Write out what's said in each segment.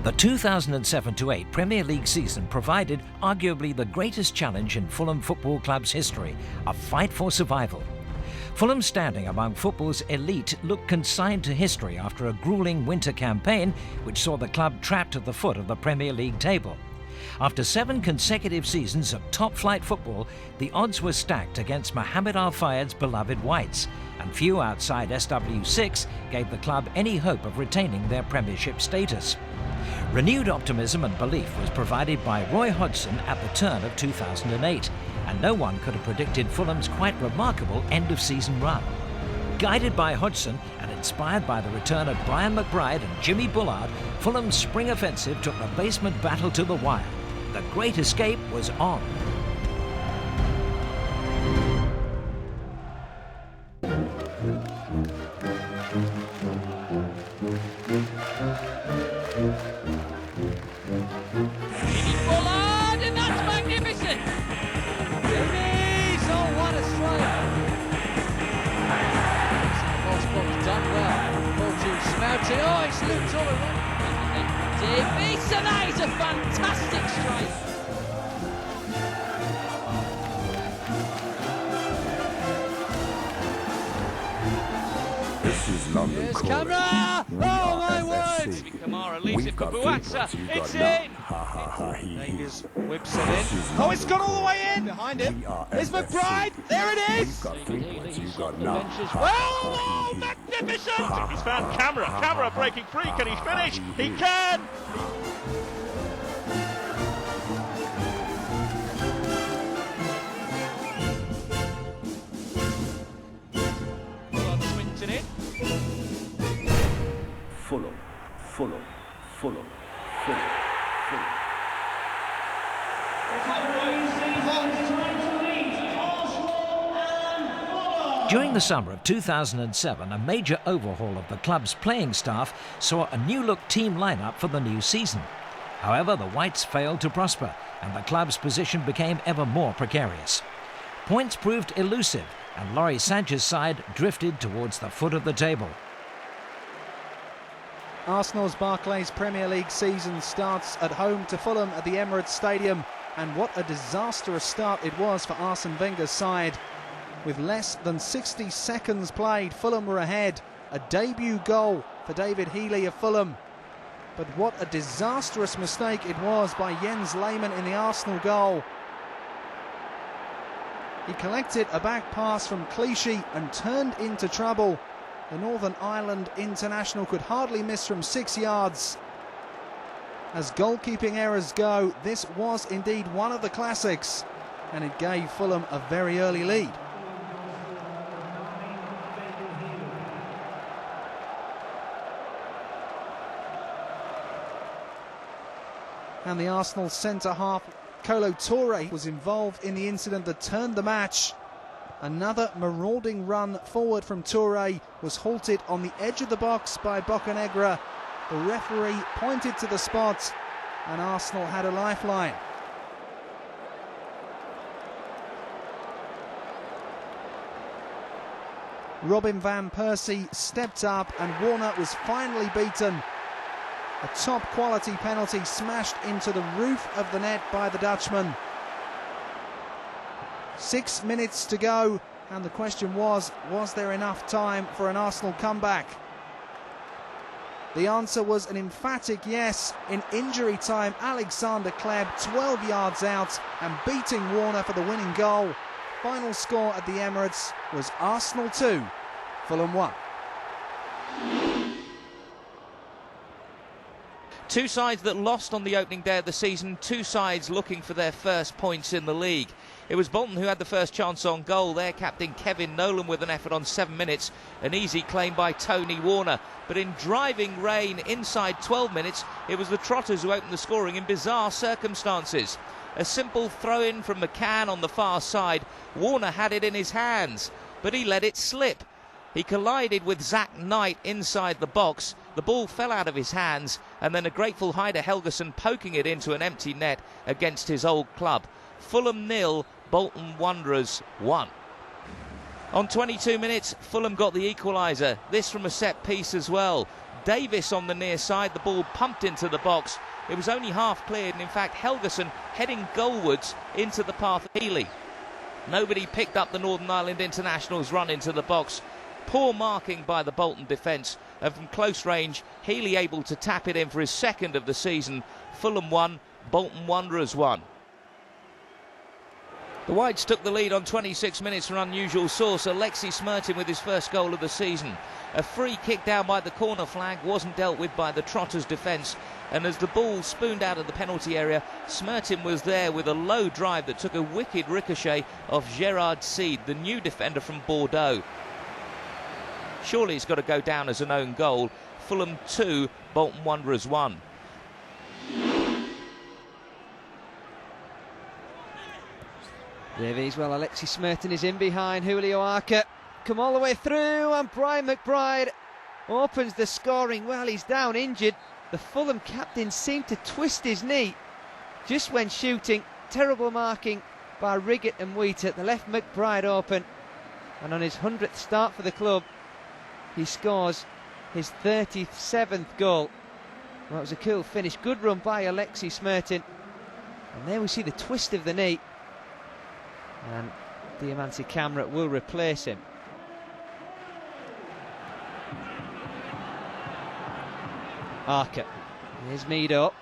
The 2007-08 Premier League season provided arguably the greatest challenge in Fulham Football Club's history, a fight for survival. Fulham's standing among football's elite looked consigned to history after a gruelling winter campaign which saw the club trapped at the foot of the Premier League table. After 7 consecutive seasons of top-flight football, the odds were stacked against Mohamed Al Fayed's beloved Whites, and few outside SW6 gave the club any hope of retaining their Premiership status. Renewed optimism and belief was provided by Roy Hodgson at the turn of 2008, and no one could have predicted Fulham's quite remarkable end-of-season run. Guided by Hodgson and inspired by the return of Brian McBride and Jimmy Bullard, Fulham's spring offensive took the basement battle to the wire. The Great Escape was on. Bullard, and that's magnificent! Jimmy's, oh what a strike! Ball's done well. Ball to Smouty, oh it's looped all around. Davies, and that is a fantastic strike! This is London. Here's camera! Oh my word! Kamara leaves it for Buatsa. It's in! Davies whips it in. Oh, it's gone all the way in! Behind him. There's McBride! There it is! We've got 3 points, you've got none. Oh, magnificent! He's found Camera breaking free. Can he finish? He can! Swinton in. Fulham. During the summer of 2007, a major overhaul of the club's playing staff saw a new-look team lineup for the new season. However, the Whites failed to prosper, and the club's position became ever more precarious. Points proved elusive, and Lawrie Sanchez's side drifted towards the foot of the table. Arsenal's Barclays Premier League season starts at home to Fulham at the Emirates Stadium, and what a disastrous start it was for Arsene Wenger's side. With less than 60 seconds played, Fulham were ahead. A debut goal for David Healy of Fulham. But what a disastrous mistake it was by Jens Lehmann in the Arsenal goal. He collected a back pass from Clichy and turned into trouble. The Northern Ireland international could hardly miss from 6 yards. As goalkeeping errors go, this was indeed one of the classics, and it gave Fulham a very early lead. And the Arsenal centre-half, Kolo Touré, was involved in the incident that turned the match. Another marauding run forward from Touré was halted on the edge of the box by Bocanegra. The referee pointed to the spot, and Arsenal had a lifeline. Robin van Persie stepped up, and Warner was finally beaten. A top-quality penalty smashed into the roof of the net by the Dutchman. 6 minutes to go, and the question was there enough time for an Arsenal comeback? The answer was an emphatic yes. In injury time, Alexander Kleb 12 yards out and beating Warner for the winning goal. Final score at the Emirates was Arsenal 2, Fulham 1. Two sides that lost on the opening day of the season, two sides looking for their first points in the league. It was Bolton who had the first chance on goal. Their captain Kevin Nolan with an effort on 7 minutes. An easy claim by Tony Warner. But in driving rain inside 12 minutes, it was the Trotters who opened the scoring in bizarre circumstances. A simple throw-in from McCann on the far side. Warner had it in his hands, but he let it slip. He collided with Zach Knight inside the box. The ball fell out of his hands, and then a grateful Heider Helgeson poking it into an empty net against his old club. Fulham 0, Bolton Wanderers 1. On 22 minutes, Fulham got the equaliser. This from a set piece as well. Davis on the near side, the ball pumped into the box. It was only half cleared, and in fact Helgeson heading goalwards into the path of Healy. Nobody picked up the Northern Ireland international's run into the box. Poor marking by the Bolton defence, and from close range Healy able to tap it in for his second of the season. Fulham 1, Bolton Wanderers 1. The Whites took the lead on 26 minutes from unusual source. Alexei Smertin with his first goal of the season. A free kick down by the corner flag wasn't dealt with by the Trotters' defence, and as the ball spooned out of the penalty area, Smertin was there with a low drive that took a wicked ricochet off Gerard Seed, the new defender from Bordeaux. Surely it's got to go down as an own goal. Fulham 2, Bolton Wanderers 1. Davies, well, Alexei Smertin is in behind Julio Arca. Come all the way through, and Brian McBride opens the scoring. Well, he's down injured. The Fulham captain seemed to twist his knee just when shooting. Terrible marking by Riggett and Wheater. They left McBride open, and on his 100th start for the club, he scores his 37th goal. Well, it was a cool finish. Good run by Alexei Smertin. And there we see the twist of the knee. And Diamanti Kamrat will replace him. Arca. Here's Meadow.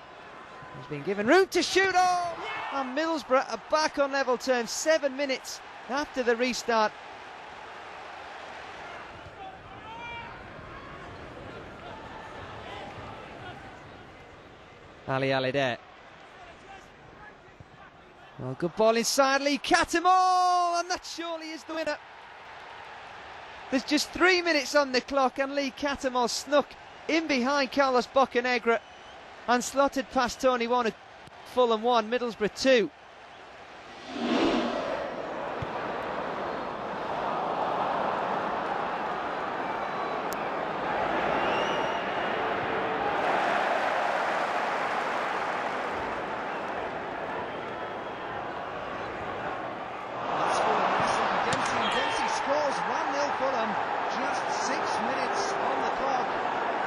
He's been given room to shoot. Oh! And Middlesbrough are back on level terms 7 minutes after the restart. Ali Alideh. Well, good ball inside, Lee Cattermole, and that surely is the winner. There's just 3 minutes on the clock, and Lee Cattermole snuck in behind Carlos Bocanegra and slotted past Tony Warner. Fulham 1, Middlesbrough 2. Fulham, just 6 minutes on the clock,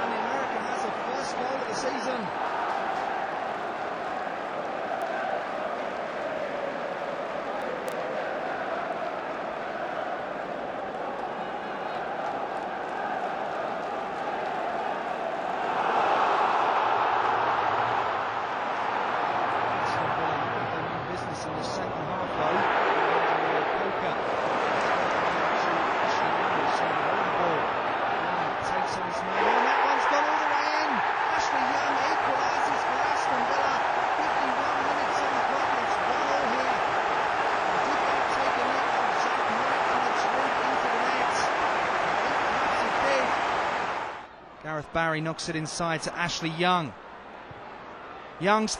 and the American has a first goal of the season. Business in the second half, though. Takes on his man, and that one's gone all the way in. Ashley Young equalises for Aston Villa. 51 minutes on the clock, and it's 1-0 here. Did that take a nick of Zach Knight and it's rolled into the net? Perhaps it did. Gareth Barry knocks it inside to Ashley Young. Young's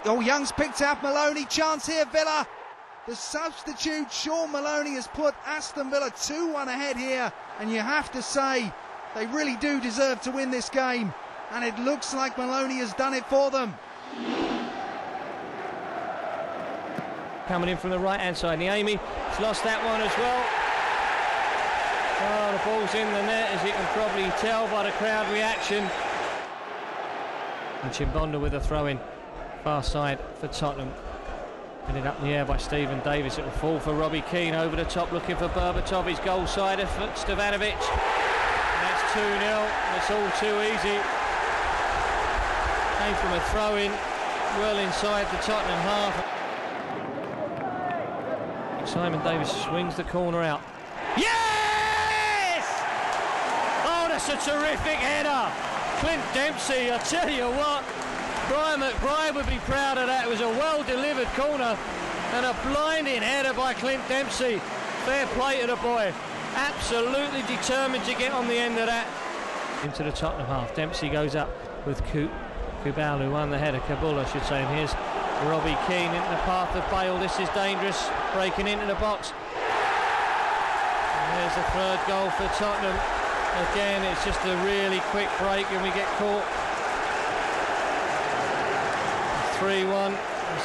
picked out Maloney. Chance here, Villa. The substitute, Sean Maloney, has put Aston Villa 2-1 ahead here, and you have to say they really do deserve to win this game, and it looks like Maloney has done it for them. Coming in from the right hand side, Niemi has lost that one as well. Oh, the ball's in the net, as you can probably tell by the crowd reaction. And Chimbonda with a throw in, far side for Tottenham. Headed up in the air by Stephen Davis. It will fall for Robbie Keane over the top, looking for Berbatov, his goal sider for Stevanovic. And that's 2-0. It's all too easy. Came from a throw in, well inside the Tottenham half. Simon Davis swings the corner out. Yes! Oh, that's a terrific header. Clint Dempsey, I tell you what. Brian McBride would be proud of that. It was a well-delivered corner and a blinding header by Clint Dempsey. Fair play to the boy. Absolutely determined to get on the end of that. Into the Tottenham half. Dempsey goes up with Kubal, who won the header. Kabul, I should say. And here's Robbie Keane into the path of Bale. This is dangerous. Breaking into the box. And there's the third goal for Tottenham. Again, it's just a really quick break and we get caught. 3-1,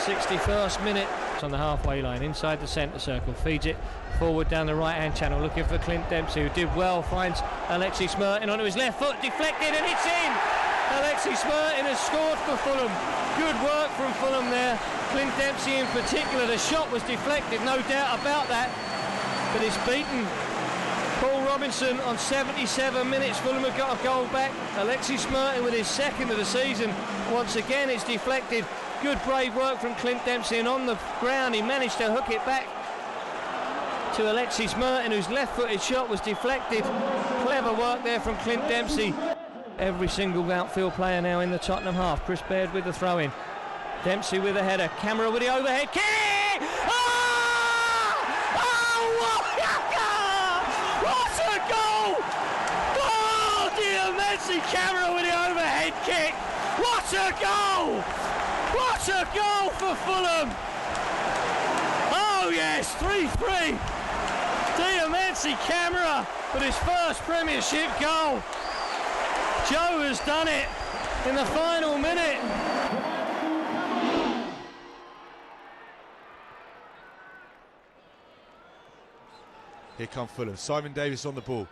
61st minute. It's on the halfway line, inside the centre circle, feeds it forward down the right hand channel, looking for Clint Dempsey, who did well, finds Alexei Smertin onto his left foot, deflected, and it's in! Alexis Merton has scored for Fulham. Good work from Fulham there. Clint Dempsey in particular. The shot was deflected, no doubt about that. But it's beaten Paul Robinson on 77 minutes. Fulham have got a goal back. Alexis Merton with his second of the season. Once again it's deflected. Good brave work from Clint Dempsey, and on the ground he managed to hook it back to Alexis Merton, whose left-footed shot was deflected. Clever work there from Clint Dempsey. Every single outfield player now in the Tottenham half. Chris Baird with the throw-in. Dempsey with a header. Camera with the overhead kick! What a goal! Oh, Dempsey, Camera with the overhead kick! What a goal! What a goal for Fulham! Oh yes, 3-3. Diamansi Camera with his first Premiership goal. Joe has done it in the final minute. Here come Fulham. Simon Davis on the ball.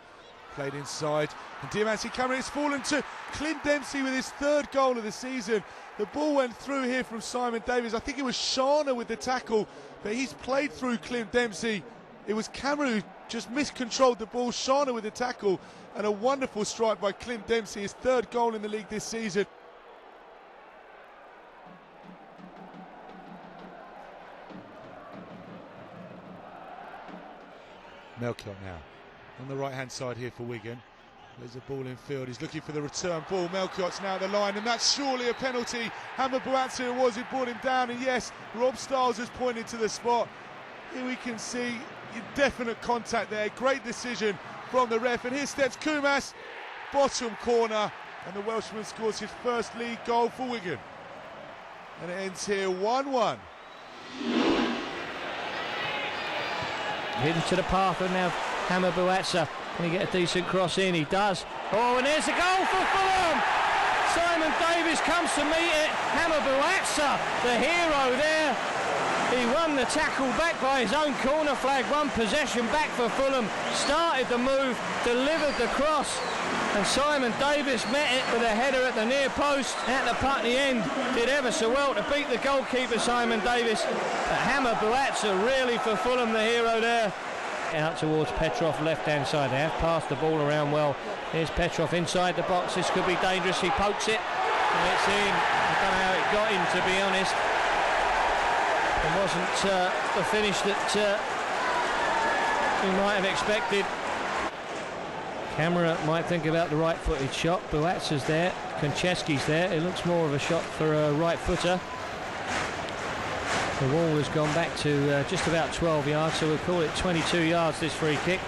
Played inside. And Diamansi Camera has fallen to Clint Dempsey with his third goal of the season. The ball went through here from Simon Davis. I think it was Shana with the tackle, but he's played through Clint Dempsey. It was Camera who just miscontrolled the ball. Shana with the tackle, and a wonderful strike by Clint Dempsey, his third goal in the league this season. Melchiot now on the right hand side here for Wigan. There's a ball in field, he's looking for the return ball. Melchiot's now at the line, and that's surely a penalty. Hammer Boatsa it was who brought him down, and yes, Rob Stiles has pointed to the spot. Here we can see definite contact there. Great decision from the ref, and here steps Kumas, bottom corner, and the Welshman scores his first league goal for Wigan, and it ends here 1-1. Into the path, and now Hammer Boatsa. Can he get a decent cross in? He does. Oh, and there's a goal for Fulham! Simon Davis comes to meet it. Hammer Boatsa, the hero there. He won the tackle back by his own corner flag. One possession back for Fulham. Started the move, delivered the cross, and Simon Davis met it with a header at the near post at the Putney end. Did ever so well to beat the goalkeeper Simon Davis. But Hammer Boatsa really for Fulham, the hero there. Out towards Petrov, left-hand side. They have passed the ball around well. Here's Petrov inside the box. This could be dangerous. He pokes it, and it's in. I don't know how it got in, to be honest. It wasn't the finish that we might have expected. Camera might think about the right-footed shot. Boatsa's there. Konchesky's there. It looks more of a shot for a right-footer. The wall has gone back to just about 12 yards, so we'll call it 22 yards, this free kick.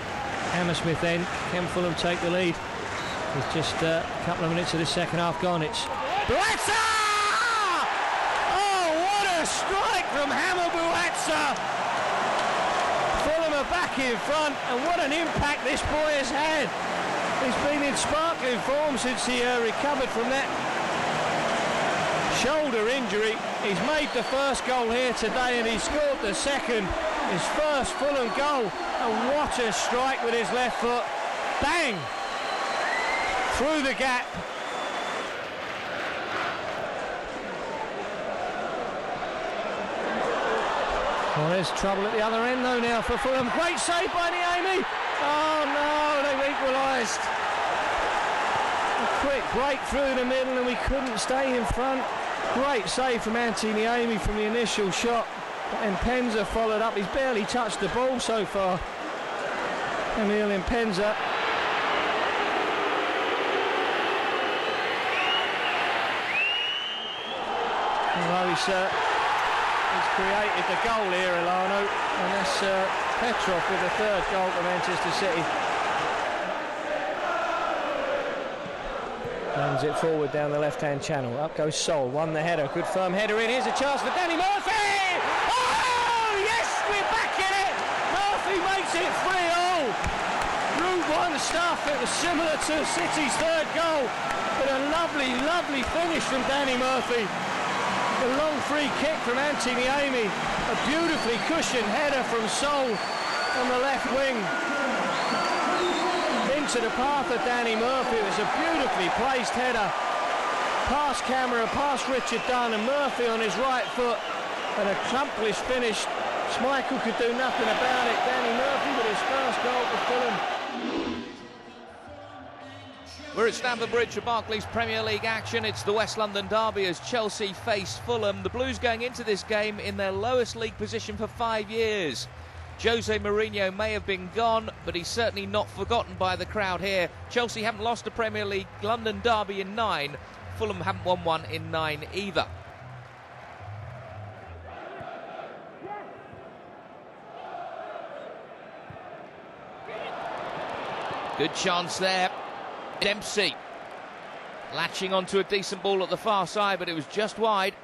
Hammersmith then. Can Fulham take the lead? With just a couple of minutes of this second half gone. It's Boatsa! Oh, what a strike from Hammer Boatsa! Fulham are back in front, and what an impact this boy has had. He's been in sparkling form since he recovered from that shoulder injury. He's made the first goal here today, and he scored the second, his first Fulham goal, and what a strike with his left foot. Bang! Through the gap. Well, there's trouble at the other end though now for Fulham. Great save by Niemi. Oh no, they've equalised. A quick break through the middle, and we couldn't stay in front. Great save from Antti Niemi from the initial shot, and Mpenza followed up. He's barely touched the ball so far, Emil Mpenza. Although he's created the goal here, Ilano, and that's Petrov with the third goal for Manchester City. Runs it forward down the left-hand channel. Up goes Sol, won the header. Good firm header in. Here's a chance for Danny Murphy! Oh, yes, we're back in it! Murphy makes it 3-0. Route 1 stuff. It was similar to City's third goal, but a lovely, lovely finish from Danny Murphy. The long free kick from Antti Niemi. A beautifully cushioned header from Sol on the left wing. Into the path of Danny Murphy. It was a beautifully placed header. past Camera, past Richard Dunn, and Murphy on his right foot. An accomplished finish. Schmeichel could do nothing about it. Danny Murphy with his first goal for Fulham. We're at Stamford Bridge for Barclays Premier League action. It's the West London derby as Chelsea face Fulham. The Blues going into this game in their lowest league position for 5 years. Jose Mourinho may have been gone, but he's certainly not forgotten by the crowd here. Chelsea haven't lost a Premier League London derby in 9. Fulham haven't won one in 9 either. Good chance there. Dempsey latching onto a decent ball at the far side, but it was just wide.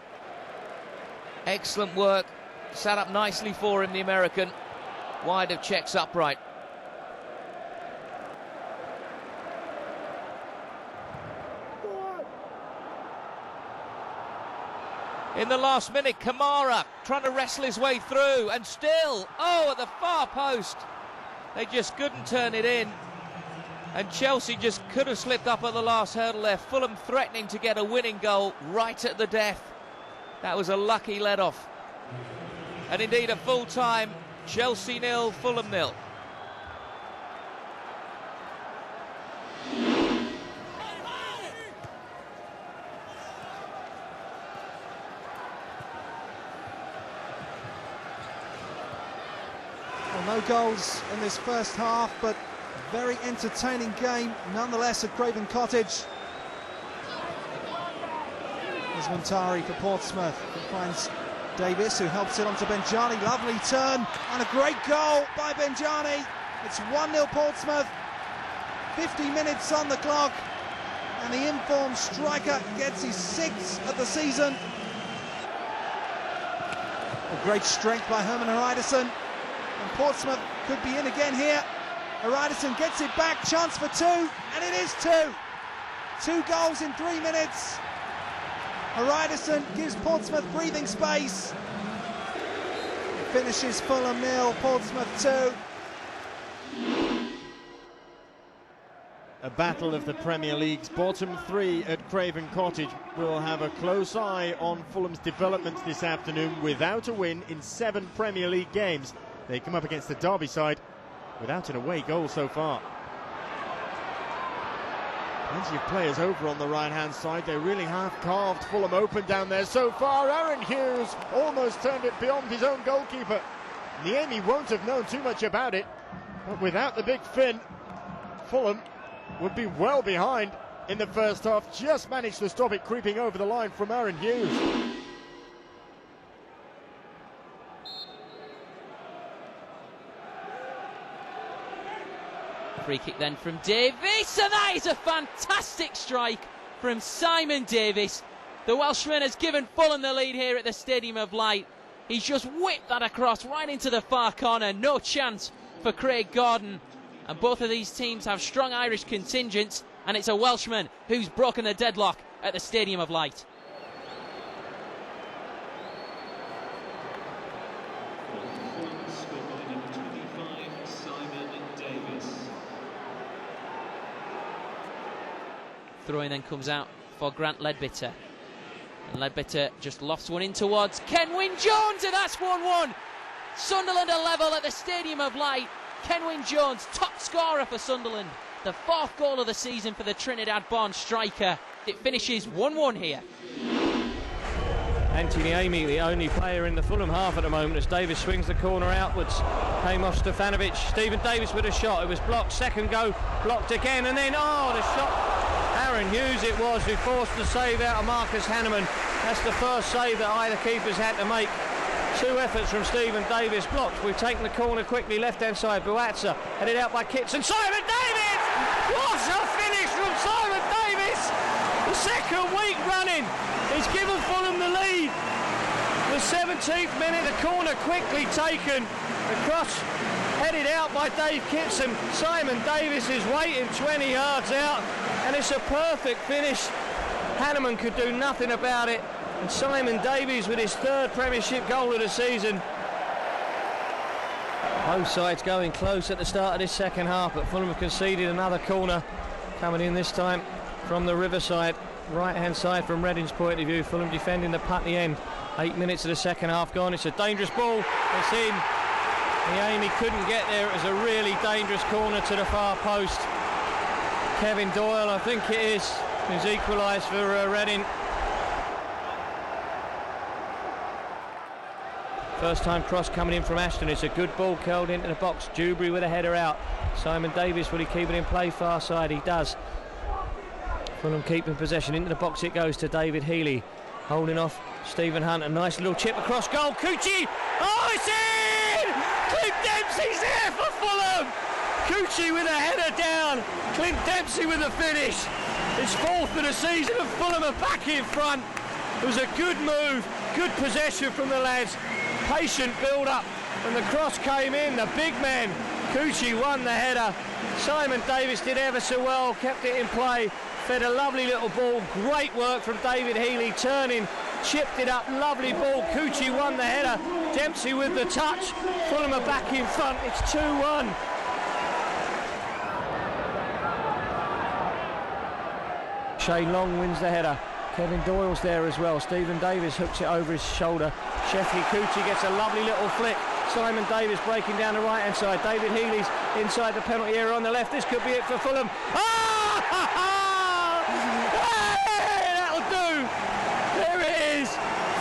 Excellent work. Sat up nicely for him, the American. Wide of Czech's upright. In the last minute, Kamara trying to wrestle his way through, and still, at the far post. They just couldn't turn it in. And Chelsea just could have slipped up at the last hurdle there. Fulham threatening to get a winning goal right at the death. That was a lucky let-off. And indeed, at full time, Chelsea 0, Fulham 0. Well, no goals in this first half, but very entertaining game nonetheless at Craven Cottage. There's Montari for Portsmouth. He finds Davis, who helps it onto Benjani. Lovely turn and a great goal by Benjani. It's 1-0 Portsmouth. 50 minutes on the clock, and the informed striker gets his 6th of the season. A great strength by Herman Hreidarsson, and Portsmouth could be in again here. Hreidarsson gets it back, chance for 2, and it is 2. 2 goals in 3 minutes. Hreidarsson gives Portsmouth breathing space. Finishes Fulham 0, Portsmouth 2. A battle of the Premier League's bottom 3 at Craven Cottage. We'll have a close eye on Fulham's developments this afternoon. Without a win in 7 Premier League games, they come up against the Derby side without an away goal so far. Plenty of players over on the right-hand side. They really have carved Fulham open down there so far. Aaron Hughes almost turned it beyond his own goalkeeper. Niemi won't have known too much about it, but without the big fin, Fulham would be well behind in the first half. Just managed to stop it creeping over the line from Aaron Hughes. Free kick then from Davis, and that is a fantastic strike from Simon Davis. The Welshman has given Fulham the lead here at the Stadium of Light. He's just whipped that across right into the far corner. No chance for Craig Gordon. And both of these teams have strong Irish contingents, and it's a Welshman who's broken the deadlock at the Stadium of Light. Throwing then comes out for Grant Leadbitter. And Leadbitter just lofts one in towards Kenwyn Jones, and that's 1-1. Sunderland are level at the Stadium of Light. Kenwyn Jones, top scorer for Sunderland. The 4th goal of the season for the Trinidad-born striker. It finishes 1-1 here. Anthony Amy, the only player in the Fulham half at the moment, as Davis swings the corner outwards. Came off Stefanovic. Stephen Davis with a shot. It was blocked. Second go, blocked again, and then, the shot. Aaron Hughes it was who forced the save out of Marcus Hanneman. That's the first save that either keepers had to make. 2 efforts from Stephen Davis, blocked. We've taken the corner quickly, left-hand side. Buatsa headed out by Kitson. Simon Davis! What a finish from Simon Davis! The 2nd week running. He's given Fulham the lead. The 17th minute, the corner quickly taken. The cross headed out by Dave Kitson. Simon Davis is waiting 20 yards out, and it's a perfect finish. Hanneman could do nothing about it, and Simon Davies with his 3rd Premiership goal of the season. Both sides going close at the start of this second half, but Fulham have conceded another corner coming in this time from the Riverside, right-hand side from Reading's point of view. Fulham defending the Putney end. 8 minutes of the second half gone. It's a dangerous ball. It's in. Amy couldn't get there. It was a really dangerous corner to the far post. Kevin Doyle, I think it is, who's equalised for Reading. First time cross coming in from Ashton. It's a good ball curled into the box. Dewberry with a header out. Simon Davis, will he keep it in play far side? He does. Fulham keeping possession. Into the box it goes to David Healy. Holding off Stephen Hunt. A nice little chip across goal. Cucci! Oh, it's in! Clint Dempsey's there for Fulham! Cucci with a header down. Clint Dempsey with the finish. It's fourth of the season and Fulham are back in front. It was a good move. Good possession from the lads. Patient build-up. When the cross came in, the big man, Cucci, won the header. Simon Davis did ever so well. Kept it in play. Fed a lovely little ball. Great work from David Healy, turning, chipped it up. Lovely ball. Cucci won the header. Dempsey with the touch. Fulham are back in front. It's 2-1. Shane Long wins the header. Kevin Doyle's there as well. Stephen Davis hooks it over his shoulder. Sheffield Cucci gets a lovely little flick. Simon Davis breaking down the right hand side. David Healy's inside the penalty area on the left. This could be it for Fulham. Hey, that'll do. There it is.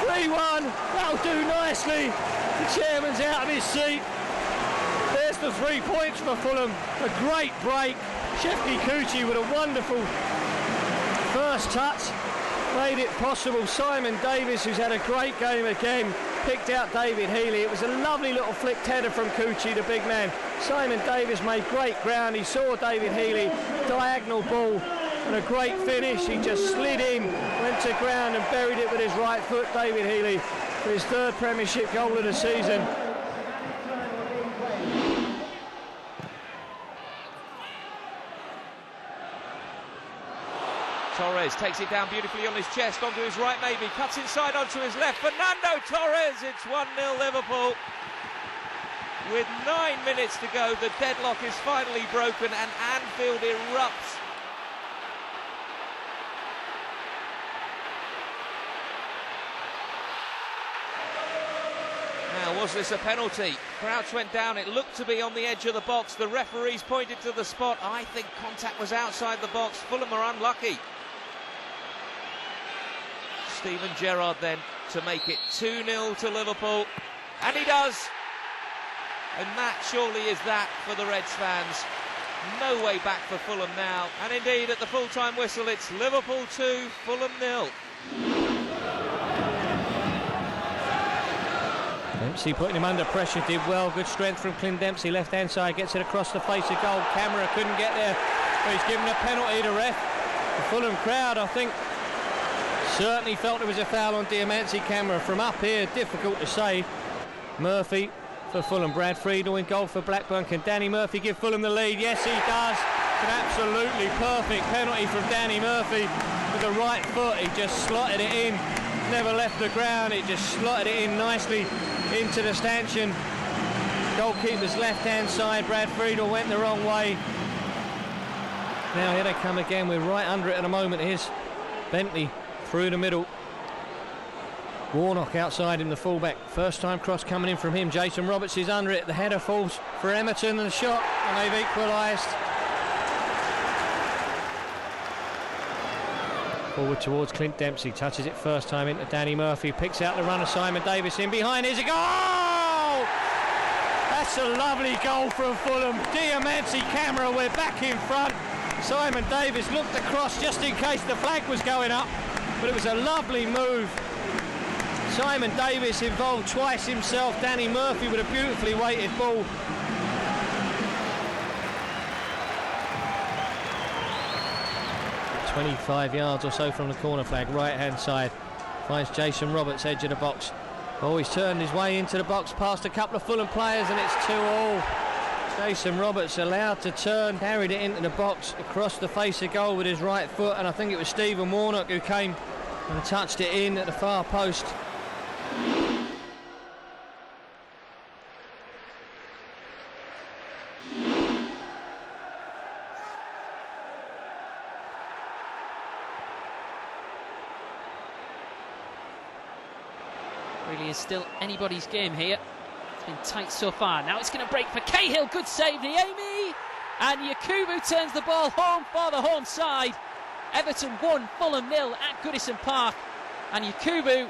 3-1. That'll do nicely. The chairman's out of his seat. There's the 3 points for Fulham. A great break. Sheffield Cucci with a wonderful first touch. Made it possible. Simon Davis, who's had a great game again, picked out David Healy. It was a lovely little flicked header from Cucci, the big man. Simon Davis made great ground. He saw David Healy, diagonal ball, and a great finish. He just slid in, went to ground and buried it with his right foot, David Healy, for his third Premiership goal of the season. Torres takes it down beautifully on his chest, onto his right maybe, cuts inside onto his left. Fernando Torres, it's 1-0 Liverpool. With 9 minutes to go, the deadlock is finally broken and Anfield erupts. Now, was this a penalty? Crouch went down, it looked to be on the edge of the box. The referees pointed to the spot. I think contact was outside the box. Fulham are unlucky. Steven Gerrard then to make it 2-0 to Liverpool, and he does. And that surely is that for the Reds fans. No way back for Fulham now, and indeed at the full-time whistle it's Liverpool 2, Fulham 0. Dempsey putting him under pressure, did well. Good strength from Clint Dempsey, left hand side, gets it across the face of goal. Camera couldn't get there, but he's given a penalty to ref. The Fulham crowd, I think, certainly felt it was a foul on Diamanti. Camera from up here, difficult to say. Murphy for Fulham. Brad Friedel in goal for Blackburn. Can Danny Murphy give Fulham the lead? Yes, he does. An absolutely perfect penalty from Danny Murphy with the right foot. He just slotted it in, never left the ground. He just slotted it in nicely into the stanchion. Goalkeeper's left hand side. Brad Friedel went the wrong way. Now here they come again. We're right under it at the moment. Here's Bentley through the middle. Warnock outside him, the fullback. First time cross coming in from him. Jason Roberts is under it. The header falls for Emerton and the shot, and they've equalised. Forward towards Clint Dempsey. Touches it first time into Danny Murphy. Picks out the runner Simon Davis in behind. Here's a goal! That's a lovely goal from Fulham. Diamanti Camera, we're back in front. Simon Davis looked across just in case the flag was going up, but it was a lovely move. Simon Davis involved twice himself. Danny Murphy with a beautifully weighted ball. At 25 yards or so from the corner flag, right hand side. Finds Jason Roberts, edge of the box. Oh, he's turned his way into the box past a couple of Fulham players, and it's 2-2. Jason Roberts allowed to turn, carried it into the box across the face of goal with his right foot, and I think it was Stephen Warnock who came and touched it in at the far post. Really is still anybody's game here. It's been tight so far. Now it's going to break for Cahill. Good save, Niemi. And Yakubu turns the ball home for the home side. Everton 1, Fulham 0 at Goodison Park. And Yakubu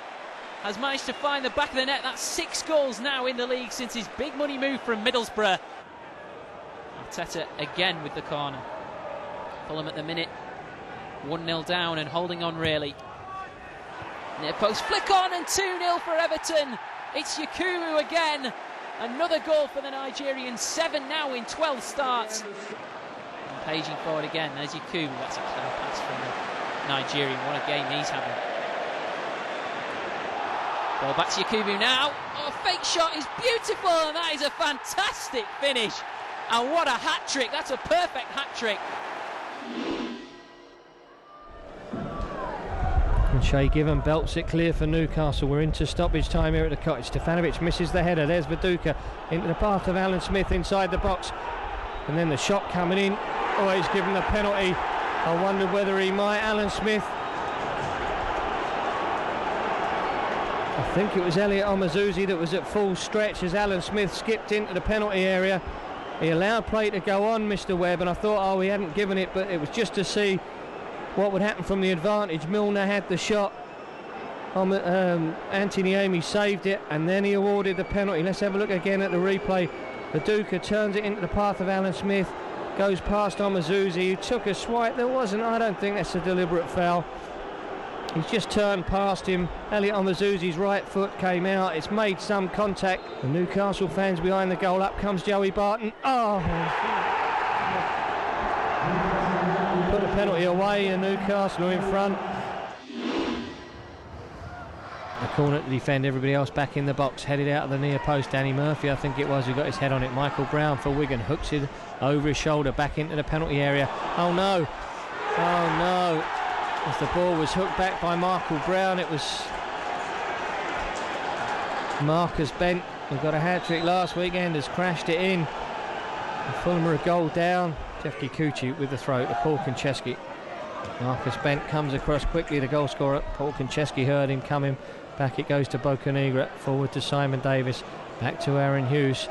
has managed to find the back of the net. That's 6 goals now in the league since his big money move from Middlesbrough. Arteta again with the corner. Fulham at the minute 1-0 down and holding on really. Near post flick on and 2-0 for Everton. It's Yakubu again. Another goal for the Nigerian. 7 now in 12 starts. And paging forward again. There's Yakubu. That's a clever pass from the Nigerian. What a game he's having. Ball back to Yakubu now. Oh, fake shot is beautiful, and that is a fantastic finish. And what a hat-trick. That's a perfect hat-trick. And Shay Given belts it clear for Newcastle. We're into stoppage time here at the Cottage. Stefanovic misses the header. There's Viduka into the path of Alan Smith inside the box. And then the shot coming in. Oh, he's given the penalty. I wondered whether he might. Alan Smith. I think it was Elliot Omazuzi that was at full stretch as Alan Smith skipped into the penalty area. He allowed play to go on, Mr. Webb, and I thought, oh, he hadn't given it, but it was just to see what would happen from the advantage. Milner had the shot. Anthony Amy saved it, and then he awarded the penalty. Let's have a look again at the replay. Viduka turns it into the path of Alan Smith, goes past Omazuzi, who took a swipe. There wasn't, I don't think that's a deliberate foul. He's just turned past him. Elliot Omazuzi's right foot came out. It's made some contact. The Newcastle fans behind the goal. Up comes Joey Barton. Oh! Put the penalty away, and Newcastle are in front. The corner to defend, everybody else back in the box. Headed out of the near post. Danny Murphy, I think it was, who got his head on it. Michael Brown for Wigan. Hooks it over his shoulder back into the penalty area. Oh no! Oh no! As the ball was hooked back by Michael Brown, it was Marcus Bent, who got a hat-trick last weekend, has crashed it in. And Fulham are a goal down. Jeff Kikuchi with the throw to Paul Konchesky. Marcus Bent comes across quickly, the goal scorer. Paul Konchesky heard him coming. Back it goes to Bocanegra, forward to Simon Davis. Back to Aaron Hughes,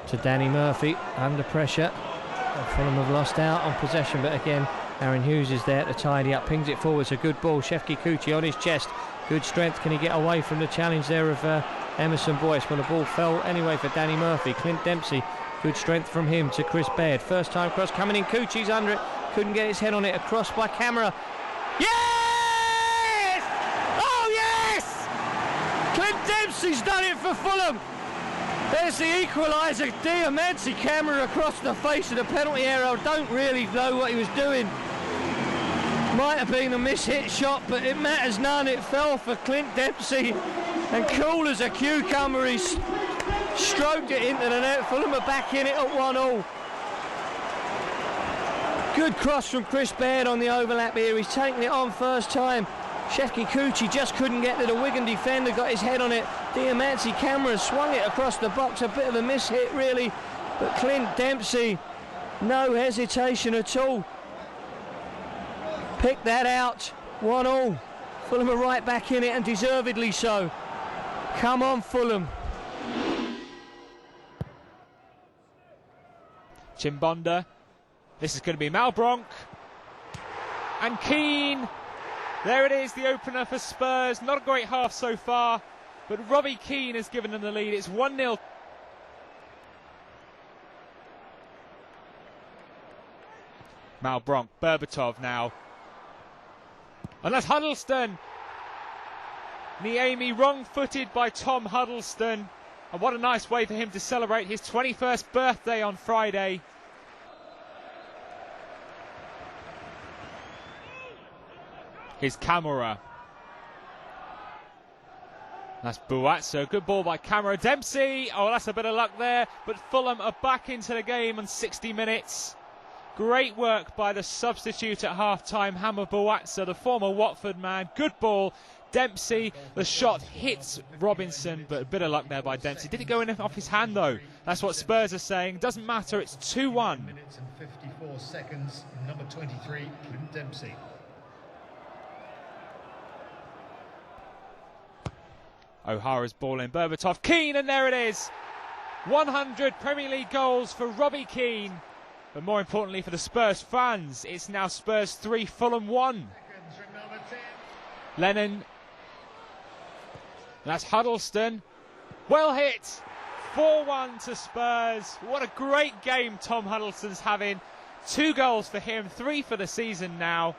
to Danny Murphy, under pressure. And Fulham have lost out on possession, but again, Aaron Hughes is there to tidy up, pings it forward. It's a good ball. Chef Kikuchi on his chest. Good strength. Can he get away from the challenge there of Emerson Boyce? Well, the ball fell anyway for Danny Murphy. Clint Dempsey. Good strength from him to Chris Baird. First time cross coming in. Kuchi's under it. Couldn't get his head on it. Across by camera. Yes! Oh, yes! Clint Dempsey's done it for Fulham. There's the equaliser. Diamanti camera across the face of the penalty area. I don't really know what he was doing. Might have been a miss-hit shot, but it matters none. It fell for Clint Dempsey, and cool as a cucumber, he stroked it into the net. Fulham are back in it at 1-1. Good cross from Chris Baird on the overlap here. He's taken it on first time. Chef Kikuchi just couldn't get to the Wigan defender, got his head on it. Diamanti camera swung it across the box. A bit of a miss-hit, really, but Clint Dempsey, no hesitation at all. Picked that out, 1-1. Fulham are right back in it, and deservedly so. Come on, Fulham. Chimbonda. This is going to be Malbronk. And Keane. There it is, the opener for Spurs. Not a great half so far, but Robbie Keane has given them the lead. It's 1-0. Malbronk, Berbatov now. And that's Huddleston. Niemi wrong-footed by Tom Huddleston. And what a nice way for him to celebrate his 21st birthday on Friday. Here's Kamara. That's Buatso. Good ball by Kamara. Dempsey. Oh, that's a bit of luck there. But Fulham are back into the game on 60 minutes. Great work by the substitute at half-time, Hammer Buatso, the former Watford man. Good ball. Dempsey, the shot hits Robinson, but a bit of luck there by Dempsey. Did it go in off his hand, though? That's what Spurs are saying. Doesn't matter. It's 2-1. Minutes and 54 seconds. Number 23, Clint Dempsey. O'Hara's ball in, Berbatov, Keane, and there it is. 100 Premier League goals for Robbie Keane. But more importantly for the Spurs fans, it's now Spurs 3, Fulham 1. Lennon. That's Huddleston. Well hit. 4-1 to Spurs. What a great game Tom Huddleston's having. 2 goals for him, 3 for the season now.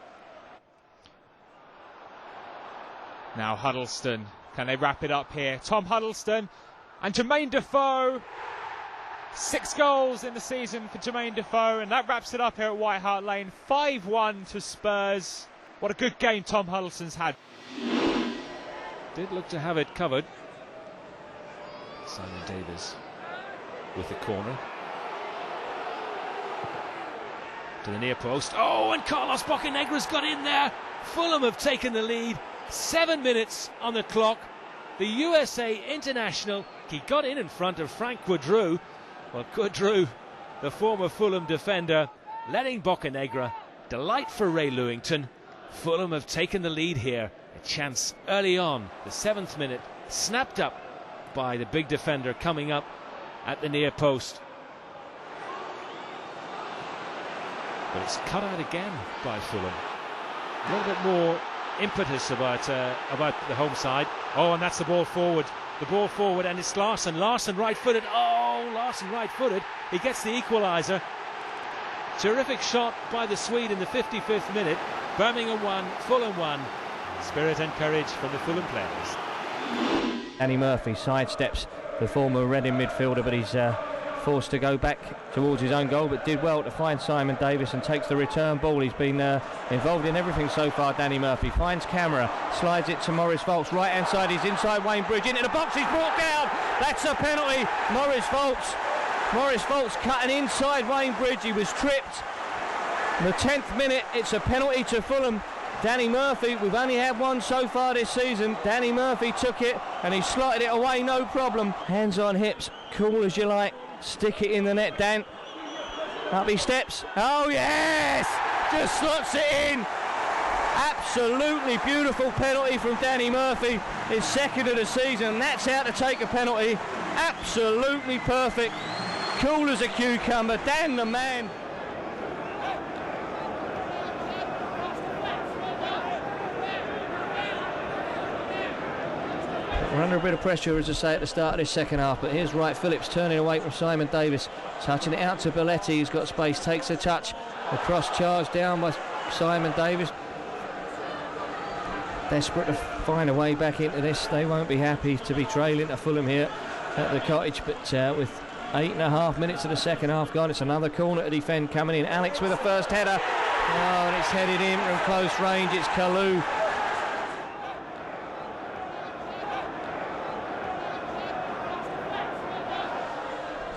Now Huddleston. Can they wrap it up here? Tom Huddleston and Jermaine Defoe. 6 goals in the season for Jermaine Defoe, and that wraps it up here at White Hart Lane. 5-1 to Spurs. What a good game Tom Huddleston's had. Did look to have it covered. Simon Davies with the corner. To the near post. Oh, and Carlos Bocanegra's got in there. Fulham have taken the lead. 7 minutes on the clock. The USA international, he got in front of Frank Quadru. Well, Quadru, the former Fulham defender, letting Bocanegra. Delight for Ray Lewington. Fulham have taken the lead here. A chance early on, the 7th minute, snapped up by the big defender coming up at the near post. But it's cut out again by Fulham. A little bit more impetus about the home side. Oh, and that's the ball forward. The ball forward, and it's Larsson. Larsson right-footed. Oh, Larsson right-footed. He gets the equaliser. Terrific shot by the Swede in the 55th minute. Birmingham 1, Fulham 1. Spirit and courage from the Fulham players. Danny Murphy sidesteps the former Reading midfielder, but he's forced to go back towards his own goal, but did well to find Simon Davies and takes the return ball. He's been involved in everything so far, Danny Murphy. Finds Camera, slides it to Maurice Volts. Right hand side, he's inside Wayne Bridge. Into the box, he's brought down. That's a penalty. Maurice Volts cutting inside Wayne Bridge. He was tripped. In the 10th minute, it's a penalty to Fulham. Danny Murphy, we've only had one so far this season. Danny Murphy took it and he slotted it away, no problem. Hands on hips, cool as you like. Stick it in the net, Dan. Up he steps. Oh yes! Just slots it in. Absolutely beautiful penalty from Danny Murphy. His 2nd of the season. That's how to take a penalty. Absolutely perfect. Cool as a cucumber. Dan the man. We're under a bit of pressure, as I say, at the start of this second half, but here's Wright Phillips turning away from Simon Davies, touching it out to Belletti, who's got space, takes a touch, the cross charge down by Simon Davies. Desperate to find a way back into this. They won't be happy to be trailing to Fulham here at the Cottage, but with 8.5 minutes of the second half gone, it's another corner to defend coming in. Alex with a first header. Oh, and it's headed in from close range. It's Kalou.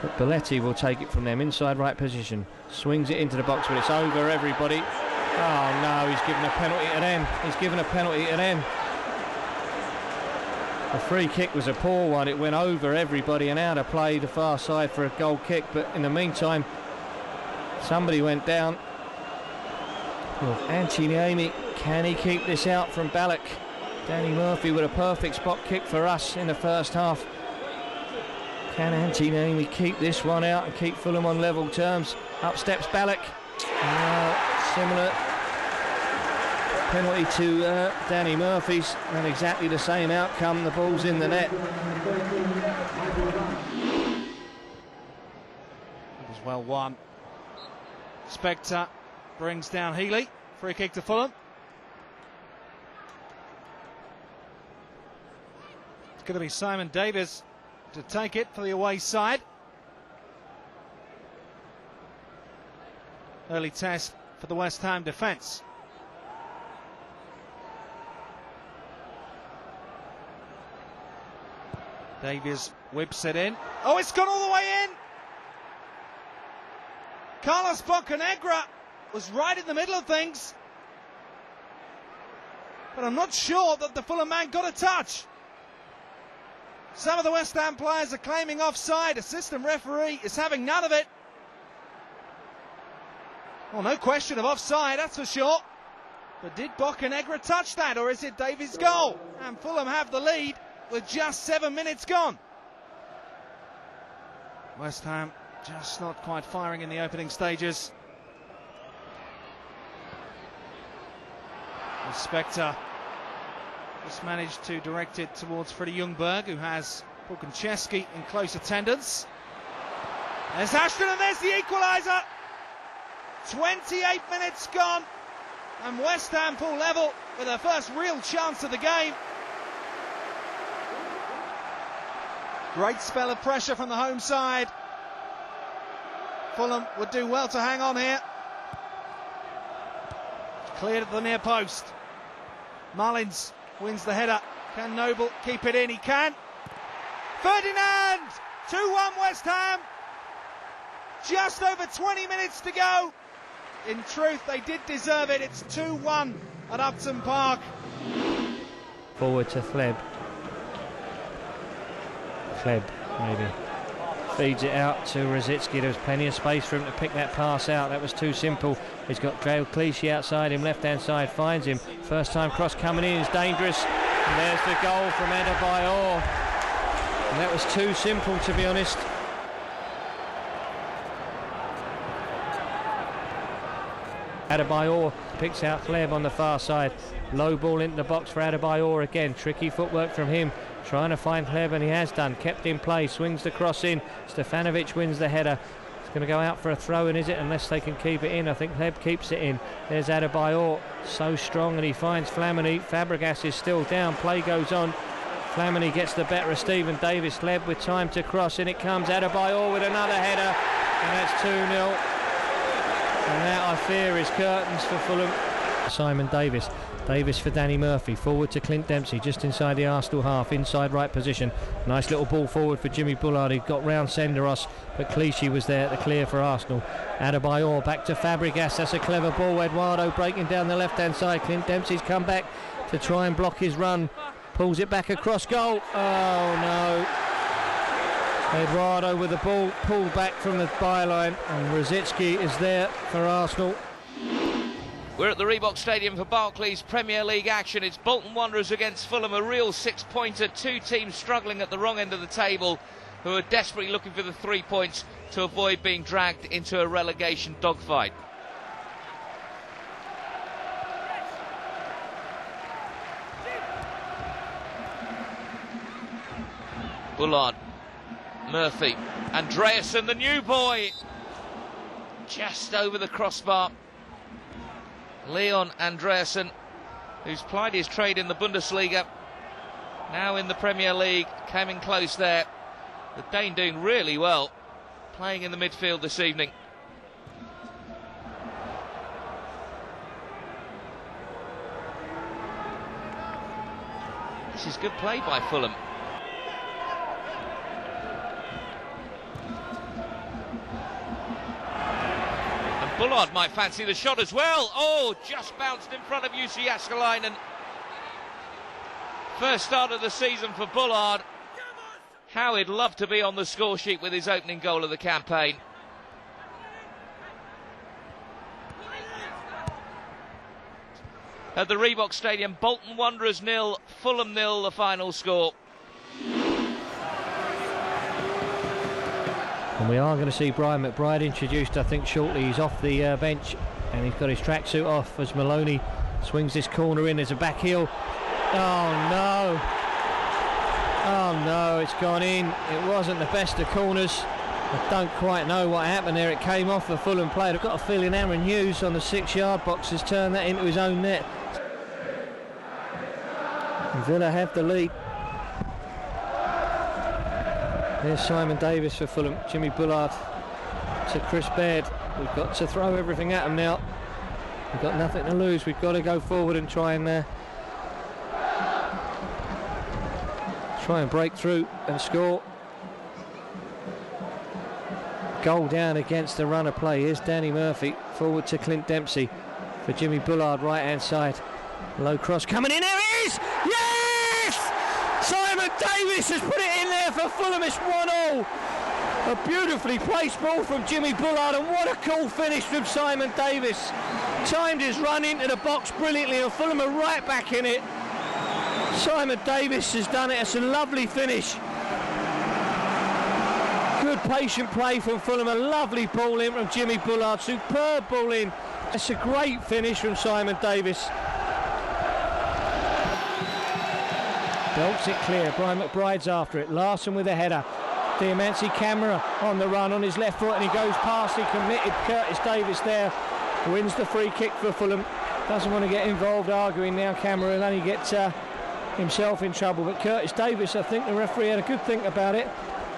But Belletti will take it from them inside right position. Swings it into the box, but it's over everybody. Oh no, he's given a penalty to them. He's given a penalty to them. The free kick was a poor one. It went over everybody and out of play the far side for a goal kick. But in the meantime, somebody went down. Antiniemi, can he keep this out from Ballack? Danny Murphy with a perfect spot kick for us in the first half. Can Antiniemi keep this one out and keep Fulham on level terms? Up steps Ballack. Similar penalty to Danny Murphy's, and exactly the same outcome. The ball's in the net. It was well won. Spector brings down Healy. Free kick to Fulham. It's going to be Simon Davies to take it for the away side. Early test for the West Ham defence. Davies whips it in. Oh, it's gone all the way in! Carlos Bocanegra was right in the middle of things. But I'm not sure that the Fulham man got a touch. Some of the West Ham players are claiming offside. Assistant referee is having none of it. Well, no question of offside, that's for sure. But did Bocanegra touch that, or is it Davies' goal? And Fulham have the lead with just 7 minutes gone. West Ham just not quite firing in the opening stages. And Spectre just managed to direct it towards Freddie Ljungberg, who has Pukincheski in close attendance. There's Ashton, and there's the equaliser. 28 minutes gone, and West Ham pull level with their first real chance of the game. Great spell of pressure from the home side. Fulham would do well to hang on here. Cleared at the near post. Mullins wins the header. Can Noble keep it in? He can. Ferdinand! 2-1 West Ham. Just over 20 minutes to go. In truth, they did deserve it. It's 2-1 at Upton Park. Forward to Fleb. Fleb, maybe. Feeds it out to Rosicki. There was plenty of space for him to pick that pass out. That was too simple. He's got Dale Clichy outside him, left-hand side, finds him. First time cross coming in is dangerous. And there's the goal from Adebayor. And that was too simple, to be honest. Adebayor picks out Fleb on the far side. Low ball into the box for Adebayor again. Tricky footwork from him. Trying to find Fleb, and he has done. Kept in play, swings the cross in. Stefanovic wins the header. It's going to go out for a throw in, is it? Unless they can keep it in. I think Fleb keeps it in. There's Adebayor, so strong, and he finds Flamini. Fabregas is still down. Play goes on. Flamini gets the better of Stephen Davis. Fleb with time to cross. In it comes Adebayor with another header. And that's 2-0. And that, I fear, is curtains for Fulham. Simon Davis. Davis for Danny Murphy. Forward to Clint Dempsey, just inside the Arsenal half, inside right position. Nice little ball forward for Jimmy Bullard. He got round Senderos, but Clichy was there at the clear for Arsenal. Adebayor back to Fabregas. That's a clever ball. Eduardo breaking down the left-hand side. Clint Dempsey's come back to try and block his run. Pulls it back across goal. Oh no. Eduardo with the ball pulled back from the byline, and Rosicki is there for Arsenal. We're at the Reebok Stadium for Barclays Premier League action. It's Bolton Wanderers against Fulham, a real six-pointer. Two teams struggling at the wrong end of the table, who are desperately looking for the 3 points to avoid being dragged into a relegation dogfight. Bullard, Murphy, Andreasen, the new boy, just over the crossbar. Leon Andreasen, who's plied his trade in the Bundesliga, now in the Premier League, came in close there. The Dane doing really well, playing in the midfield this evening. This is good play by Fulham. Bullard might fancy the shot as well. Oh, just bounced in front of Jussi Jääskeläinen. First start of the season for Bullard. How he'd love to be on the score sheet with his opening goal of the campaign. At the Reebok Stadium, Bolton Wanderers 0, Fulham 0, the final score. And we are going to see Brian McBride introduced, I think, shortly. He's off the bench, and he's got his tracksuit off as Maloney swings this corner in. There's a back heel. Oh no! Oh no, it's gone in. It wasn't the best of corners. I don't quite know what happened there. It came off the Fulham player. I've got a feeling Aaron Hughes on the 6-yard box has turned that into his own net. And Villa have the lead. There's Simon Davis for Fulham. Jimmy Bullard to Chris Baird. We've got to throw everything at them now. We've got nothing to lose. We've got to go forward and try and break through and score. Goal down against the run of play. Here's Danny Murphy. Forward to Clint Dempsey for Jimmy Bullard, right hand side. Low cross coming in. There it is! Yes! Simon Davis has put it in there for Fulham. It's 1-0. A beautifully placed ball from Jimmy Bullard, and what a cool finish from Simon Davis. Timed his run into the box brilliantly, and Fulham are right back in it. Simon Davis has done it. It's a lovely finish. Good patient play from Fulham. A lovely ball in from Jimmy Bullard. Superb ball in. It's a great finish from Simon Davis. Belts it clear. Brian McBride's after it. Larson with a header. Diamanti Camera on the run on his left foot, and he goes past. He committed Curtis Davis there. Wins the free kick for Fulham. Doesn't want to get involved arguing now. Camera will only get himself in trouble. But Curtis Davis, I think the referee had a good think about it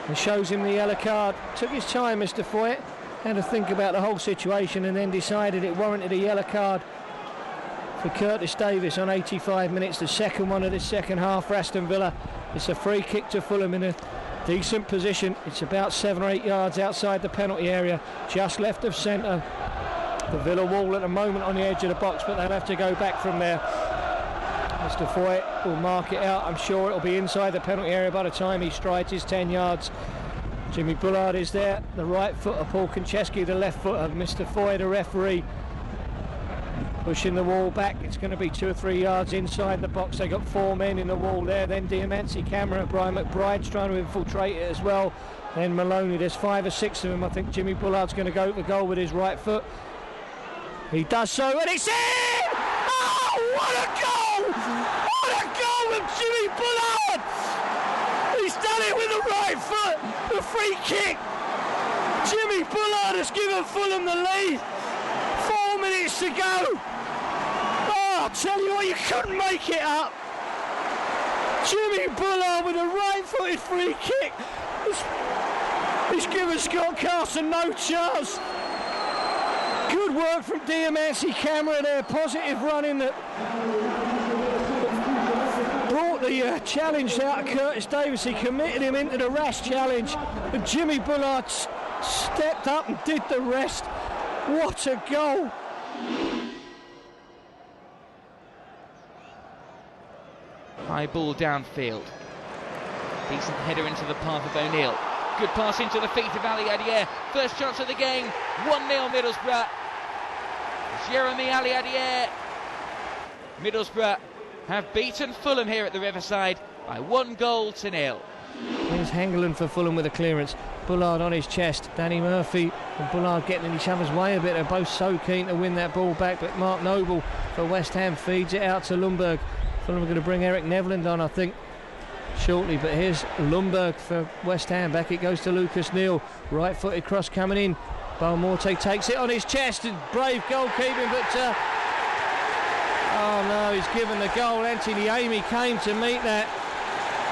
and shows him the yellow card. Took his time, Mr. Foyt. Had to think about the whole situation and then decided it warranted a yellow card for Curtis Davis on 85 minutes. The second one of the second half for Aston Villa. It's a free kick to Fulham in a decent position. It's about 7 or 8 yards outside the penalty area, just left of centre. The Villa wall at the moment on the edge of the box, but they'll have to go back from there. Mr. Foyt will mark it out. I'm sure it'll be inside the penalty area by the time he strides his 10 yards. Jimmy Bullard is there, the right foot of Paul Konchesky, the left foot of Mr. Foyt, the referee. Pushing the wall back. It's going to be 2 or 3 yards inside the box. They got 4 men in the wall there. Then Diamanti Camera, Brian McBride's trying to infiltrate it as well. Then Maloney. There's 5 or 6 of them. I think Jimmy Bullard's going to go for the goal with his right foot. He does so, and it's in! Oh, what a goal! What a goal from Jimmy Bullard! He's done it with the right foot. The free kick. Jimmy Bullard has given Fulham the lead. 4 minutes to go. I'll tell you what, you couldn't make it up. Jimmy Bullard with a right-footed free kick. He's given Scott Carson no chance. Good work from Diamanti Camera there. Positive running that brought the challenge out of Curtis Davis. He committed him into the rash challenge. And Jimmy Bullard stepped up and did the rest. What a goal. High ball downfield. Decent header into the path of O'Neill. Good pass into the feet of Ali Adier. First chance of the game. 1-0 Middlesbrough. Jeremy Ali Adier. Middlesbrough have beaten Fulham here at the Riverside by 1-0. Here's Hangeland for Fulham with a clearance. Bullard on his chest. Danny Murphy and Bullard getting in each other's way a bit. They're both so keen to win that ball back, but Mark Noble for West Ham feeds it out to Lundberg. Fulham are going to bring Eric Nevland on, I think, shortly, but here's Lundberg for West Ham. Back it goes to Lucas Neal. Right-footed cross coming in. Balmorte takes it on his chest, and brave goalkeeping, but oh no, he's given the goal. Anthony Amy came to meet that.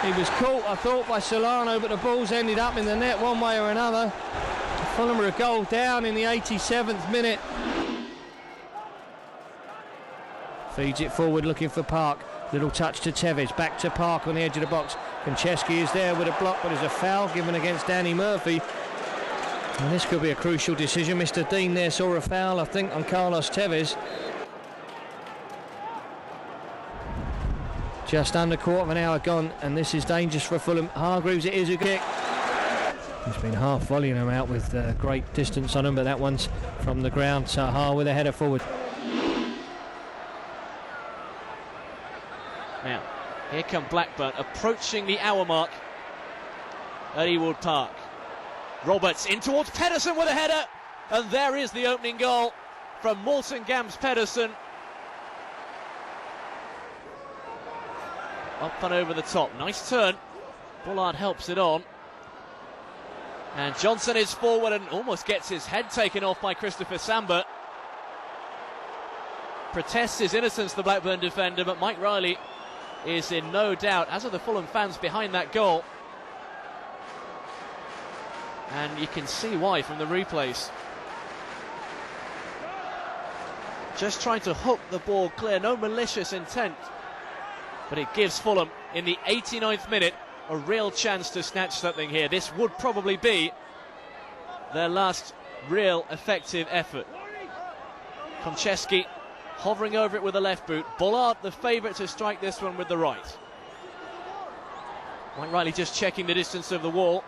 He was caught, I thought, by Solano, but the ball's ended up in the net one way or another. Fulham are a goal down in the 87th minute. Feeds it forward looking for Park. Little touch to Tevez, back to Park on the edge of the box. Konchesky is there with a block, but there's a foul given against Danny Murphy. And this could be a crucial decision. Mr. Dean there saw a foul, I think, on Carlos Tevez. Just under quarter of an hour gone, and this is dangerous for Fulham. Hargreaves, it is a kick. He's been half volleying them out with great distance on him, but that one's from the ground. Sahar with a header forward. Now, here come Blackburn approaching the hour mark at Ewood Park. Roberts in towards Pedersen with a header, and there is the opening goal from Morten Gams Pedersen. Up and over the top, nice turn. Bullard helps it on. And Johnson is forward and almost gets his head taken off by Christopher Sambert. Protests his innocence, the Blackburn defender, but Mike Riley is in no doubt, as are the Fulham fans behind that goal. And you can see why from the replays. Just trying to hook the ball clear, no malicious intent. But it gives Fulham, in the 89th minute, a real chance to snatch something here. This would probably be their last real effective effort. Konchesky hovering over it with the left boot. Bullard the favourite to strike this one with the right. Mike Riley just checking the distance of the wall.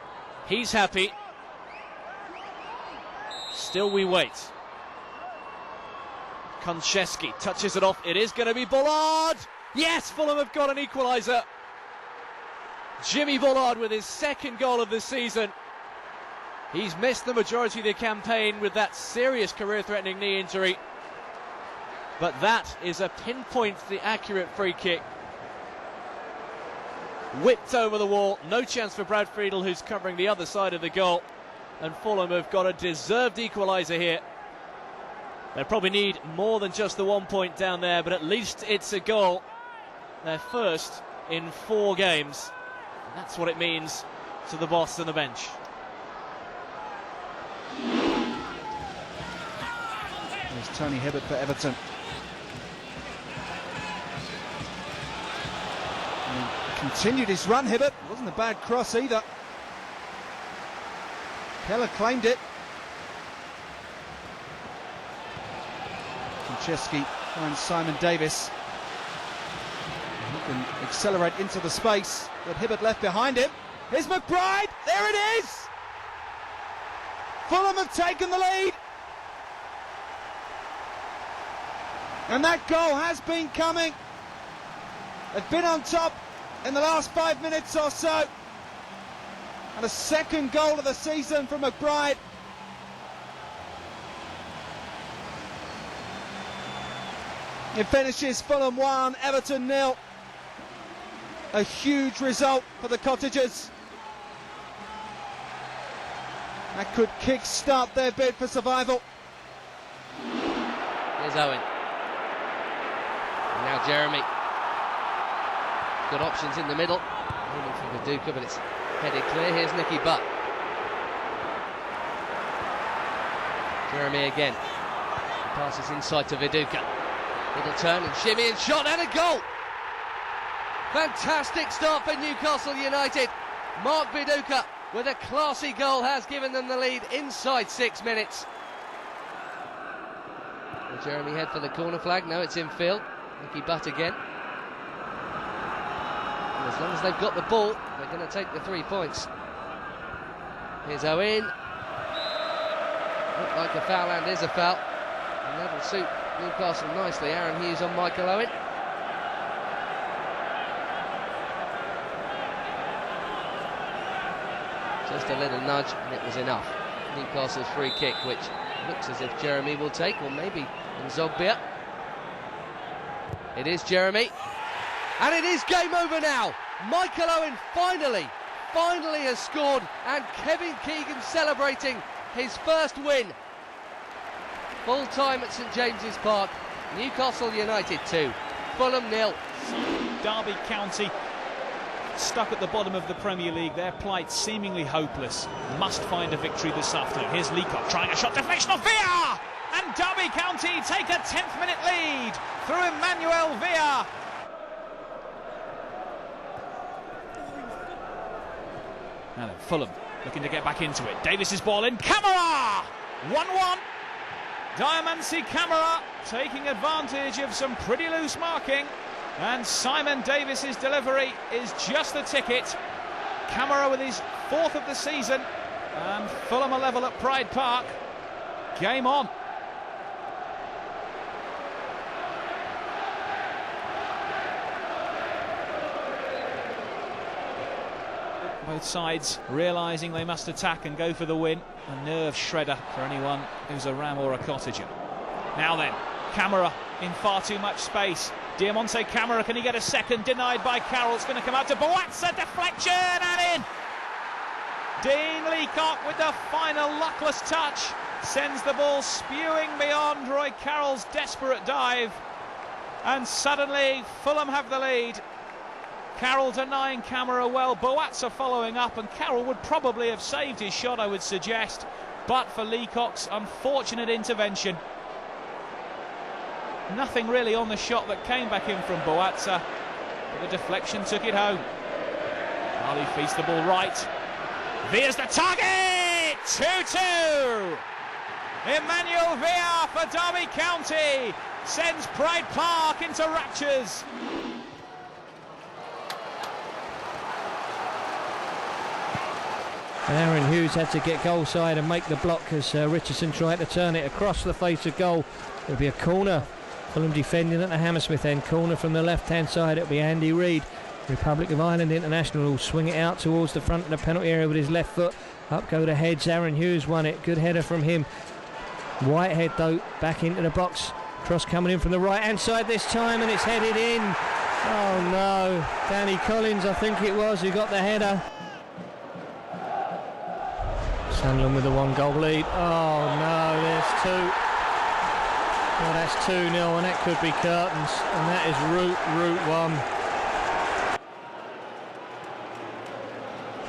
He's happy. Still we wait. Konchesky touches it off. It is going to be Bullard. Yes, Fulham have got an equaliser. Jimmy Bullard with his second goal of the season. He's missed the majority of the campaign with that serious career-threatening knee injury. But that is a pinpoint-the accurate free kick. Whipped over the wall, no chance for Brad Friedel, who's covering the other side of the goal. And Fulham have got a deserved equaliser here. They probably need more than just the 1 point down there, but at least it's a goal. Their first in 4 games. That's what it means to the boss and the bench. There's Tony Hibbert for Everton. And he continued his run, Hibbert. It wasn't a bad cross either. Keller claimed it. Konchesky finds Simon Davis. He can accelerate into the space that Hibbert left behind him. Here's McBride. There it is. Fulham have taken the lead. And that goal has been coming. They've been on top in the last 5 minutes or so. And a second goal of the season from McBride. It finishes Fulham 1, Everton 0. A huge result for the Cottagers. That could kick-start their bid for survival. Here's Owen. And now Jeremy. Good options in the middle. Aiming for Viduka, but it's headed clear. Here's Nicky Butt. Jeremy again. Passes inside to Viduka. Little turn and shimmy and shot and a goal! Fantastic start for Newcastle United. Mark Viduka with a classy goal has given them the lead inside 6 minutes. Will Jeremy head for the corner flag? No, it's in field. Nicky Butt again. And as long as they've got the ball, they're going to take the 3 points. Here's Owen. Looked like a foul and is a foul. And that'll suit Newcastle nicely. Aaron Hughes on Michael Owen. Just a little nudge and it was enough. Newcastle's free kick, which looks as if Jeremy will take, or maybe Nzogbia. It is Jeremy. And it is game over now. Michael Owen finally has scored, and Kevin Keegan celebrating his first win. Full time at St James's Park. Newcastle United 2, Fulham 0. Derby County stuck at the bottom of the Premier League, their plight seemingly hopeless. Must find a victory this afternoon. Here's Leacock trying a shot deflection off Villa, and Derby County take a 10th minute lead through Emmanuel Villa. Now then, Fulham looking to get back into it. Davis's ball in. Camara! 1-1. Diamansi Camara taking advantage of some pretty loose marking. And Simon Davis's delivery is just the ticket. Camara with his 4th of the season. And Fulham are level at Pride Park. Game on. Both sides realising they must attack and go for the win. A nerve shredder for anyone who's a Ram or a Cottager. Now then, Camara in far too much space. Diamonte Camara, can he get a second? Denied by Carroll. It's going to come out to Boatsa. Deflection and in. Dean Leacock with the final luckless touch sends the ball spewing beyond Roy Carroll's desperate dive. And suddenly Fulham have the lead. Carroll denying Camara well. Boatsa following up, and Carroll would probably have saved his shot, I would suggest, but for Leacock's unfortunate intervention. Nothing really on the shot that came back in from Boatsa, but the deflection took it home. Ali feeds the ball right. Villa's the target! 2-2! Emmanuel Villa for Derby County sends Pride Park into raptures. And Aaron Hughes had to get goal side and make the block as Richardson tried to turn it across the face of goal. It'll be a corner Fulham defending at the Hammersmith end. Corner from the left-hand side. It'll be Andy Reid, Republic of Ireland international, will swing it out towards the front of the penalty area with his left foot. Up go the heads. Aaron Hughes won it. Good header from him. Whitehead though back into the box. Cross coming in from the right-hand side this time, and it's headed in. Oh no, Danny Collins I think it was who got the header. Sunderland with a 1-goal lead. Oh no, there's two. Well, that's 2-0, and that could be curtains, and that is route one.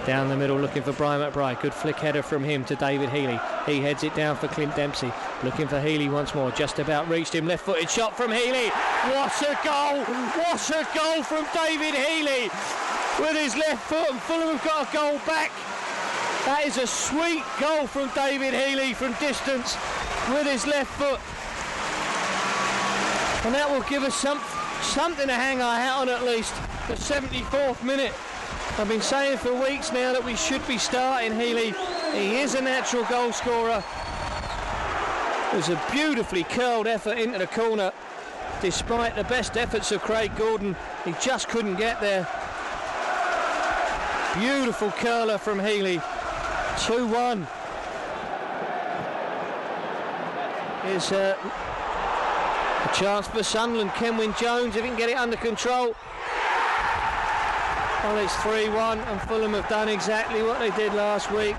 Down the middle looking for Brian McBride. Good flick header from him to David Healy. He heads it down for Clint Dempsey. Looking for Healy once more. Just about reached him. Left-footed shot from Healy. What a goal! What a goal from David Healy with his left foot, and Fulham have got a goal back. That is a sweet goal from David Healy from distance with his left foot. And that will give us something to hang our hat on at least. The 74th minute. I've been saying for weeks now that we should be starting Healy. He is a natural goal scorer. It was a beautifully curled effort into the corner. Despite the best efforts of Craig Gordon, he just couldn't get there. Beautiful curler from Healy. 2-1. Here's a chance for Sunderland. Kenwyn Jones, if he can get it under control. Well, it's 3-1, and Fulham have done exactly what they did last week.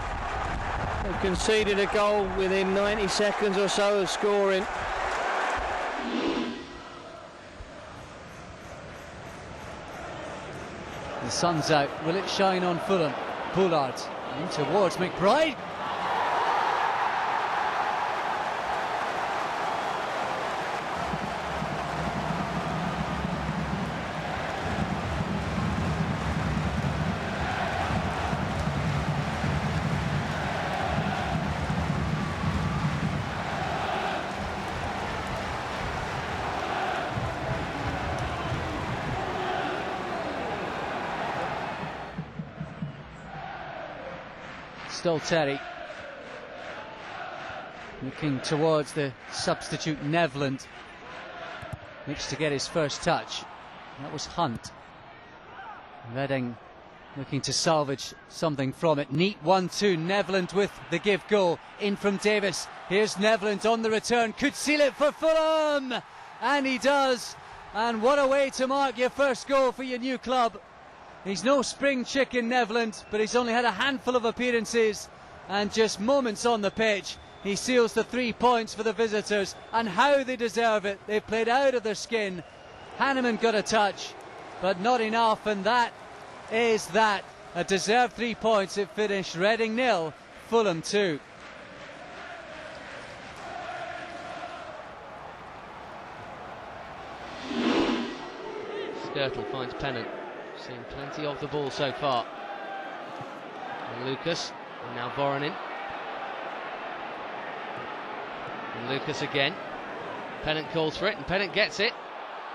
They've conceded a goal within 90 seconds or so of scoring. The sun's out. Will it shine on Fulham? Bullard in towards McBride. Terry looking towards the substitute Nevland. Looks to get his first touch. That was Hunt. Reading looking to salvage something from it. Neat 1-2. Nevland with the give goal. In from Davis. Here's Nevland on the return. Could seal it for Fulham. And he does. And what a way to mark your first goal for your new club. He's no spring chicken, Nevland, but he's only had a handful of appearances and just moments on the pitch. He seals the 3 points for the visitors, and how they deserve it. They've played out of their skin. Hanneman got a touch, but not enough, and that is that. A deserved 3 points. It finished Reading 0, Fulham 2. Skirtle finds Pennant. Seen plenty of the ball so far. And Lucas, and now Voronin. And Lucas again. Pennant calls for it, and Pennant gets it.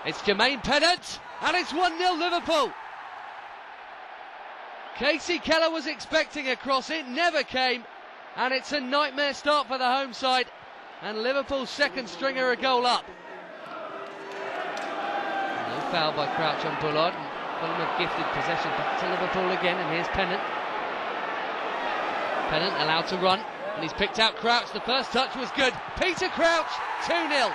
It's Jermaine Pennant, and it's 1-0 Liverpool. Casey Keller was expecting a cross, it never came, and it's a nightmare start for the home side, and Liverpool's second stringer a goal up. No foul by Crouch on Bullard. Fulham have gifted possession back to Liverpool again, and here's Pennant. Pennant allowed to run, and he's picked out Crouch. The first touch was good. Peter Crouch, 2-0.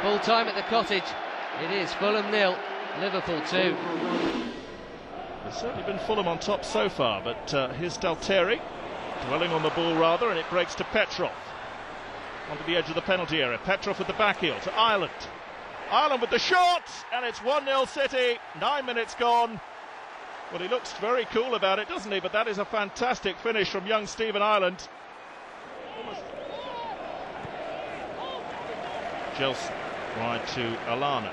Full time at the Cottage. It is Fulham 0, Liverpool 2. There's certainly been Fulham on top so far, but here's Stalteri dwelling on the ball rather, and it breaks to Petrov. Onto the edge of the penalty area. Petrov with the back heel to Ireland. Ireland with the shot, and it's 1-0 City. 9 minutes gone. Well, he looks very cool about it, doesn't he? But that is a fantastic finish from young Stephen Ireland. Gelson wide to Alano.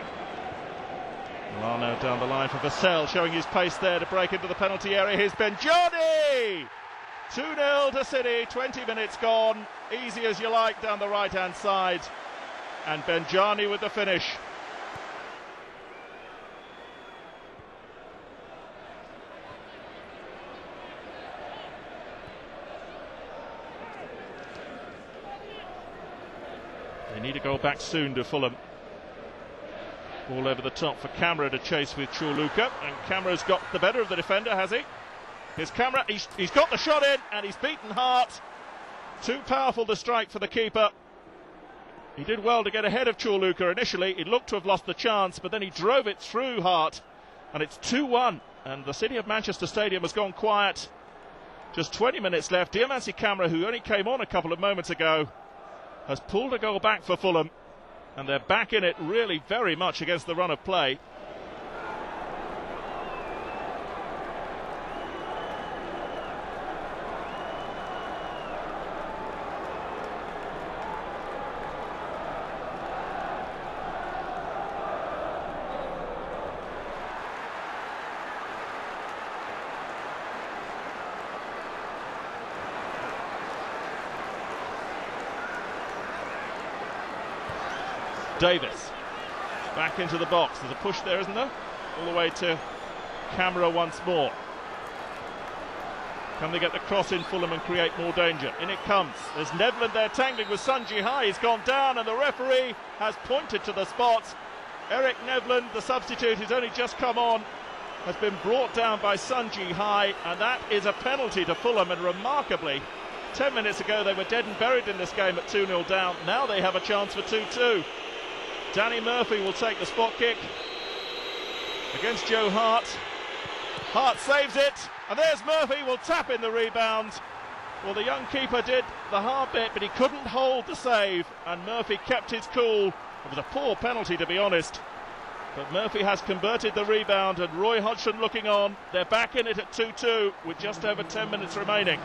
Alano down the line for Vassell, showing his pace there to break into the penalty area. Here's Benjani! 2-0 to City, 20 minutes gone. Easy as you like down the right-hand side. And Benjani with the finish. need a goal back soon to Fulham. Ball over the top for Camera to chase with Chorluka, and Camera's got the better of the defender, has he? Here's Camera, he's got the shot in, and he's beaten Hart. Too powerful the strike for the keeper. He did well to get ahead of Chorluka initially. He looked to have lost the chance, but then he drove it through Hart, and it's 2-1, and the City of Manchester Stadium has gone quiet. Just 20 minutes left. Diamansi Camera, who only came on a couple of moments ago, has pulled a goal back for Fulham, and they're back in it really very much against the run of play. Davis back into the box. There's a push there, isn't there? All the way to Camera once more. Can they get the cross in, Fulham, and create more danger? In it comes. There's Nevland there tangling with Sunji Hai. He's gone down, and the referee has pointed to the spot. Eric Nevland, the substitute who's only just come on, has been brought down by Sunji Hai, and that is a penalty to Fulham. And remarkably, 10 minutes ago they were dead and buried in this game at 2-0 down. Now they have a chance for 2-2. Danny Murphy will take the spot kick against Joe Hart. Hart saves it, and there's Murphy, will tap in the rebound. Well, the young keeper did the hard bit, but he couldn't hold the save, and Murphy kept his cool. It was a poor penalty, to be honest, but Murphy has converted the rebound, and Roy Hodgson looking on. They're back in it at 2-2 with just over 10 minutes remaining.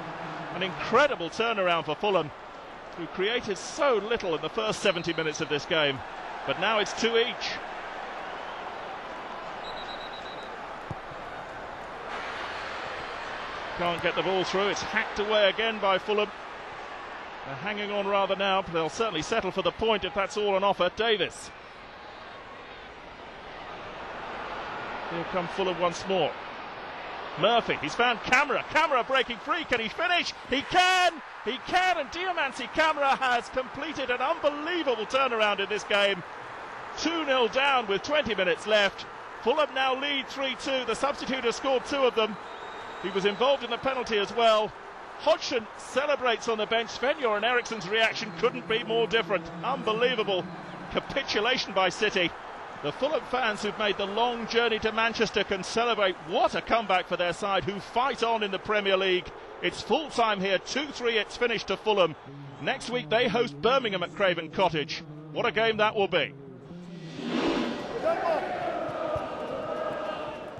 An incredible turnaround for Fulham, who created so little in the first 70 minutes of this game. But now it's 2 each. Can't get the ball through. It's hacked away again by Fulham. They're hanging on rather now, but they'll certainly settle for the point if that's all on offer. Davis. Here come Fulham once more. Murphy, he's found Camera. Camera breaking free. Can he finish? He can! He can! And Diamansi Camera has completed an unbelievable turnaround in this game. 2-0 down with 20 minutes left. Fulham now lead 3-2. The substitute has scored 2 of them. He was involved in the penalty as well. Hodgson celebrates on the bench. Sven-Göran and Eriksson's reaction couldn't be more different. Unbelievable capitulation by City. The Fulham fans who've made the long journey to Manchester can celebrate. What a comeback for their side, who fight on in the Premier League. It's full time here, 2-3, it's finished to Fulham. Next week they host Birmingham at Craven Cottage. What a game that will be.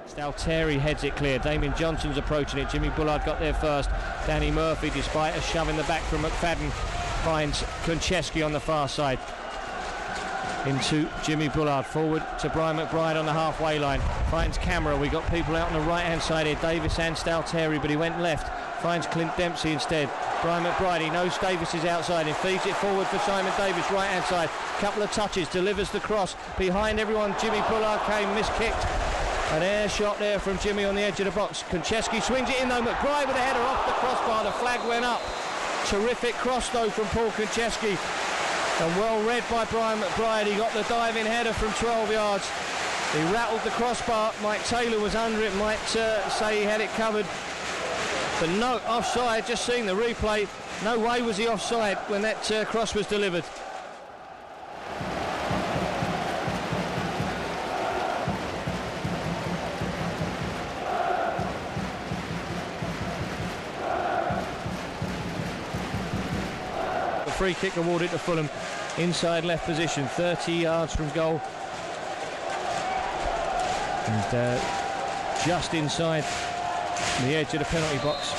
Stalteri heads it clear. Damien Johnson's approaching it. Jimmy Bullard got there first. Danny Murphy, despite a shove in the back from McFadden, finds Konchesky on the far side. Into Jimmy Bullard, forward to Brian McBride on the halfway line. Finds Camera. We got people out on the right hand side here, Davis and Stalteri, but he went left. Finds Clint Dempsey instead. Brian McBride, he knows Davis is outside and feeds it forward for Simon Davis, right hand side. Couple of touches, delivers the cross. Behind everyone, Jimmy Bullard came, miskicked. An air shot there from Jimmy on the edge of the box. Konchesky swings it in though. McBride with a header off the crossbar. The flag went up. Terrific cross though from Paul Konchesky. And well read by Brian McBride. He got the diving header from 12 yards. He rattled the crossbar. Mike Taylor was under it. Might say he had it covered. But no, offside. Just seeing the replay. No way was he offside when that cross was delivered. Free kick awarded to Fulham, inside left position, 30 yards from goal, and just inside the edge of the penalty box,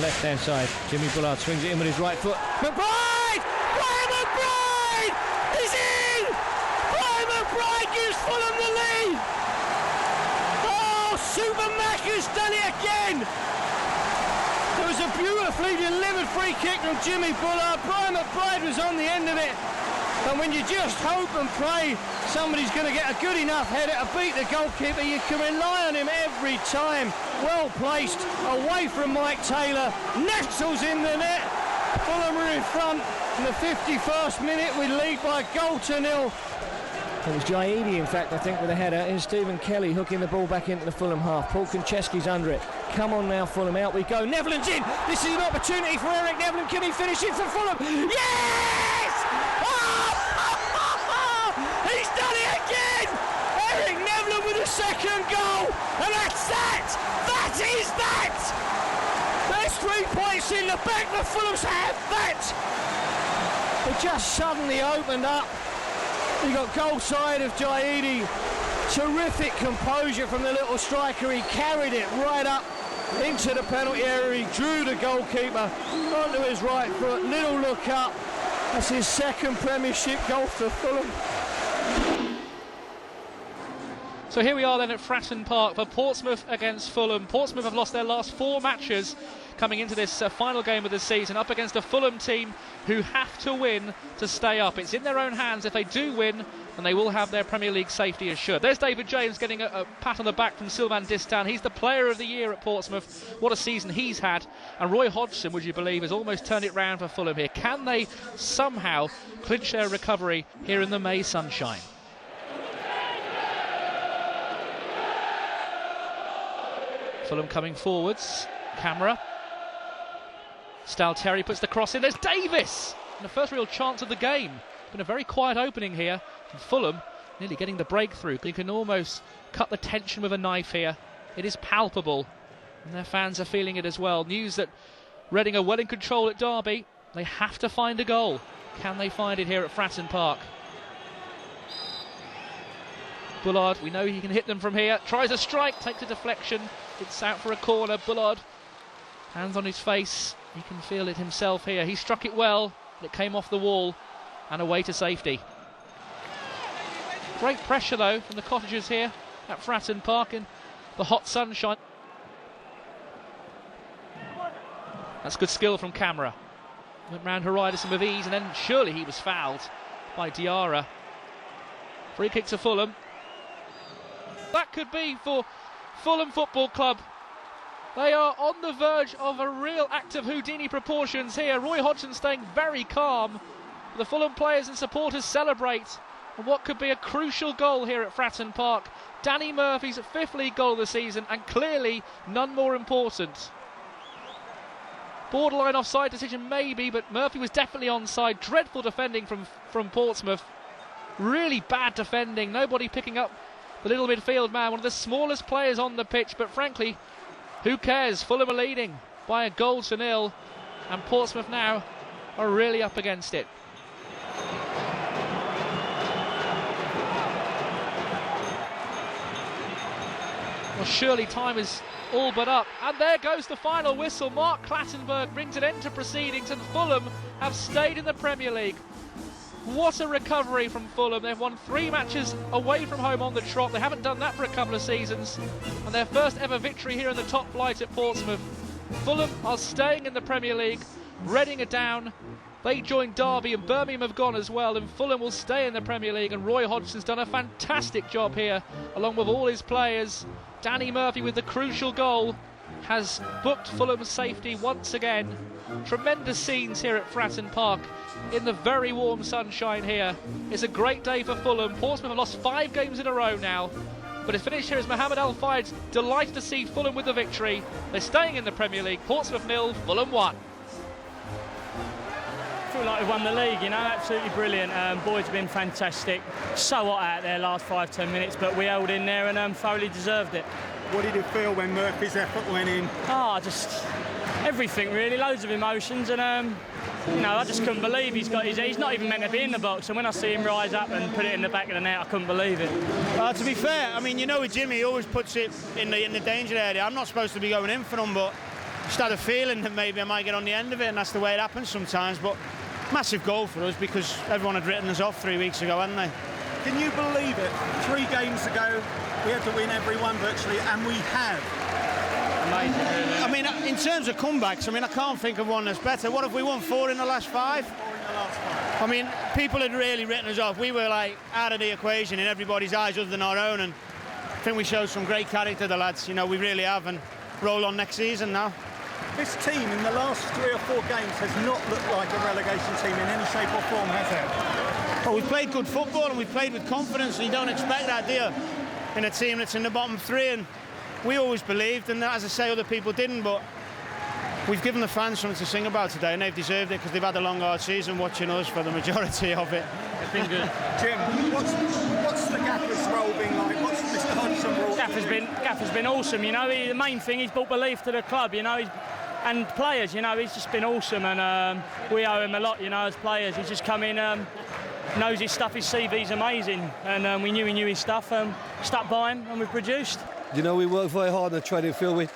left hand side. Jimmy Bullard swings it in with his right foot. McBride! Brian McBride! He's in! Brian McBride gives Fulham the lead! Oh, Super Mac has done it again! It was a beautifully delivered free kick from Jimmy Bullard. Brian McBride was on the end of it. And when you just hope and pray somebody's going to get a good enough header to beat the goalkeeper, you can rely on him every time. Well placed, away from Mike Taylor, nestles in the net. Fulham are in front. In the 51st minute, we lead by a goal to nil. It was Jaidi, in fact, I think, with a header. Here's Stephen Kelly hooking the ball back into the Fulham half. Paul Konchesky's under it. Come on now, Fulham, out we go. Nevland's in. This is an opportunity for Eric Nevland. Can he finish it for Fulham? Yes! Oh! He's done it again! Eric Nevland with a second goal. And that's that! That is that! There's 3 points in the back. The Fulhams have that! It just suddenly opened up. You got goal side of Jaidi. Terrific composure from the little striker. He carried it right up into the penalty area. He drew the goalkeeper onto his right foot. Little look up. That's his second Premiership goal for Fulham. So here we are then at Fratton Park for Portsmouth against Fulham. Portsmouth have lost their last 4 matches coming into this final game of the season, up against a Fulham team who have to win to stay up. It's in their own hands. If they do win, and they will have their Premier League safety assured. There's David James getting a pat on the back from Sylvain Distin. He's the player of the year at Portsmouth. What a season he's had. And Roy Hodgson, would you believe, has almost turned it round for Fulham here. Can they somehow clinch their recovery here in the May sunshine? Fulham coming forwards. Camera. Stalteri puts the cross in. There's Davis! And the first real chance of the game. It's been a very quiet opening here. And Fulham nearly getting the breakthrough. You can almost cut the tension with a knife here. It is palpable. And their fans are feeling it as well. News that Reading are well in control at Derby. They have to find a goal. Can they find it here at Fratton Park? Bullard, we know he can hit them from here. Tries a strike, takes a deflection. It's out for a corner. Bullard, hands on his face. He can feel it himself here. He struck it well. It came off the wall and away to safety. Great pressure though from the Cottagers here at Fratton Park in the hot sunshine. That's good skill from Camera. Went round Horizon with ease, and then surely he was fouled by Diarra. Free kick to Fulham. That could be for Fulham Football Club. They are on the verge of a real act of Houdini proportions here. Roy Hodgson staying very calm. The Fulham players and supporters celebrate on what could be a crucial goal here at Fratton Park. Danny Murphy's 5th league goal of the season, and clearly none more important. Borderline offside decision maybe, but Murphy was definitely onside. Dreadful defending from Portsmouth. Really bad defending. Nobody picking up the little midfield man. One of the smallest players on the pitch, but frankly, who cares? Fulham are leading by a goal to nil, and Portsmouth now are really up against it. Well, surely time is all but up, and there goes the final whistle. Mark Clattenburg brings an end to proceedings, and Fulham have stayed in the Premier League. What a recovery from Fulham. They've won 3 matches away from home on the trot. They haven't done that for a couple of seasons, and their first ever victory here in the top flight at Portsmouth. Fulham are staying in the Premier League. Reading are down. They joined Derby, and Birmingham have gone as well, and Fulham will stay in the Premier League. And Roy Hodgson's done a fantastic job here along with all his players. Danny Murphy with the crucial goal has booked Fulham's safety once again. Tremendous scenes here at Fratton Park in the very warm sunshine here. It's a great day for Fulham. Portsmouth have lost 5 games in a row now, but it's finished here as Mohamed Al Fayed's delighted to see Fulham with the victory. They're staying in the Premier League. Portsmouth 0, Fulham 1. I feel like we've won the league, you know, absolutely brilliant. Boys have been fantastic. So hot out there last 5-10 minutes, but we held in there and thoroughly deserved it. What did it feel when Murphy's effort went in? Just everything really, loads of emotions, and you know, I just couldn't believe he's not even meant to be in the box, and when I see him rise up and put it in the back of the net, I couldn't believe it. To be fair, I mean, you know, with Jimmy, he always puts it in the danger area. I'm not supposed to be going in for him, but just had a feeling that maybe I might get on the end of it, and that's the way it happens sometimes. But massive goal for us, because everyone had written us off 3 weeks ago, hadn't they? Can you believe it? 3 games ago, we had to win every one virtually, and we have. Amazing, really. I mean, in terms of comebacks, I mean, I can't think of one that's better. What have we won, 4 in the last 5? 4 in the last 5. I mean, people had really written us off. We were like out of the equation in everybody's eyes other than our own, and I think we showed some great character, the lads. You know, we really have, and roll on next season now. This team in the last 3 or 4 games has not looked like a relegation team in any shape or form, has it? Well, we've played good football and we've played with confidence, and you don't expect that, do you, in a team that's in the bottom 3? And we always believed, and as I say, other people didn't, but we've given the fans something to sing about today, and they've deserved it because they've had a long, hard season watching us for the majority of it. It's been good. Jim, what's the Gaffer's role been like? What's Mr. Hodgson role? Gaffer's been awesome, you know. The main thing, he's brought belief to the club, you know. And players, you know, he's just been awesome, and we owe him a lot, you know, as players. He's just come in, knows his stuff, his CV's amazing, and we knew he knew his stuff, stuck by him, and we've produced. You know, we work very hard in the training field. We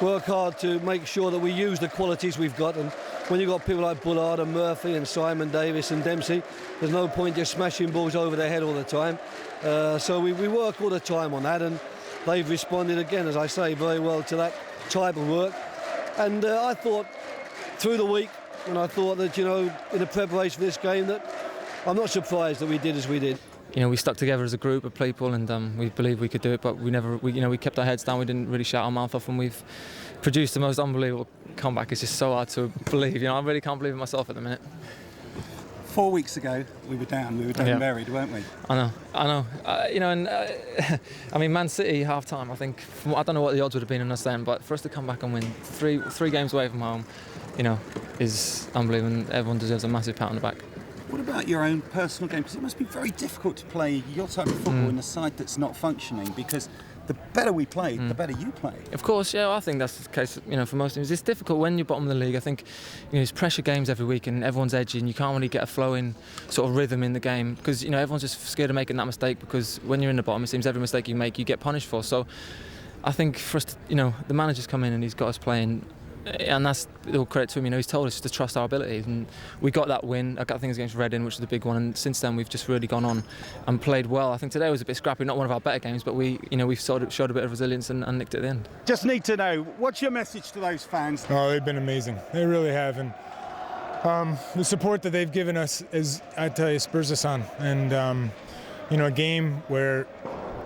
work hard to make sure that we use the qualities we've got, and when you've got people like Bullard and Murphy and Simon Davis and Dempsey, there's no point just smashing balls over their head all the time. So we work all the time on that, and they've responded again, as I say, very well to that type of work. And I thought through the week, and I thought that, you know, in the preparation for this game, that I'm not surprised that we did as we did. You know, we stuck together as a group of people, and we believed we could do it, but we kept our heads down. We didn't really shout our mouth off, and we've produced the most unbelievable comeback. It's just so hard to believe. You know, I really can't believe it myself at the minute. 4 weeks ago, we were down buried, weren't we? I know. You know, and I mean, Man City half-time, I think, I don't know what the odds would have been on us then, but for us to come back and win three games away from home, you know, is unbelievable, and everyone deserves a massive pat on the back. What about your own personal game? Because it must be very difficult to play your type of football in a side that's not functioning, because the better we play, the better you play. Of course, yeah, I think that's the case, you know, for most teams. It's difficult when you're bottom of the league. I think, you know, it's pressure games every week and everyone's edgy and you can't really get a flowing sort of rhythm in the game because, you know, everyone's just scared of making that mistake, because when you're in the bottom, it seems every mistake you make, you get punished for. So I think for us, you know, the manager's come in and he's got us playing, and that's all credit to him. You know, he's told us to trust our abilities, and we got that win. I got things against Reading, which was the big one, and since then we've just really gone on and played well. I think today was a bit scrappy, not one of our better games, but we've showed a bit of resilience and nicked it at the end. Just need to know, what's your message to those fans? Oh, they've been amazing. They really have, and the support that they've given us is, I tell you, spurs us on. And you know, a game where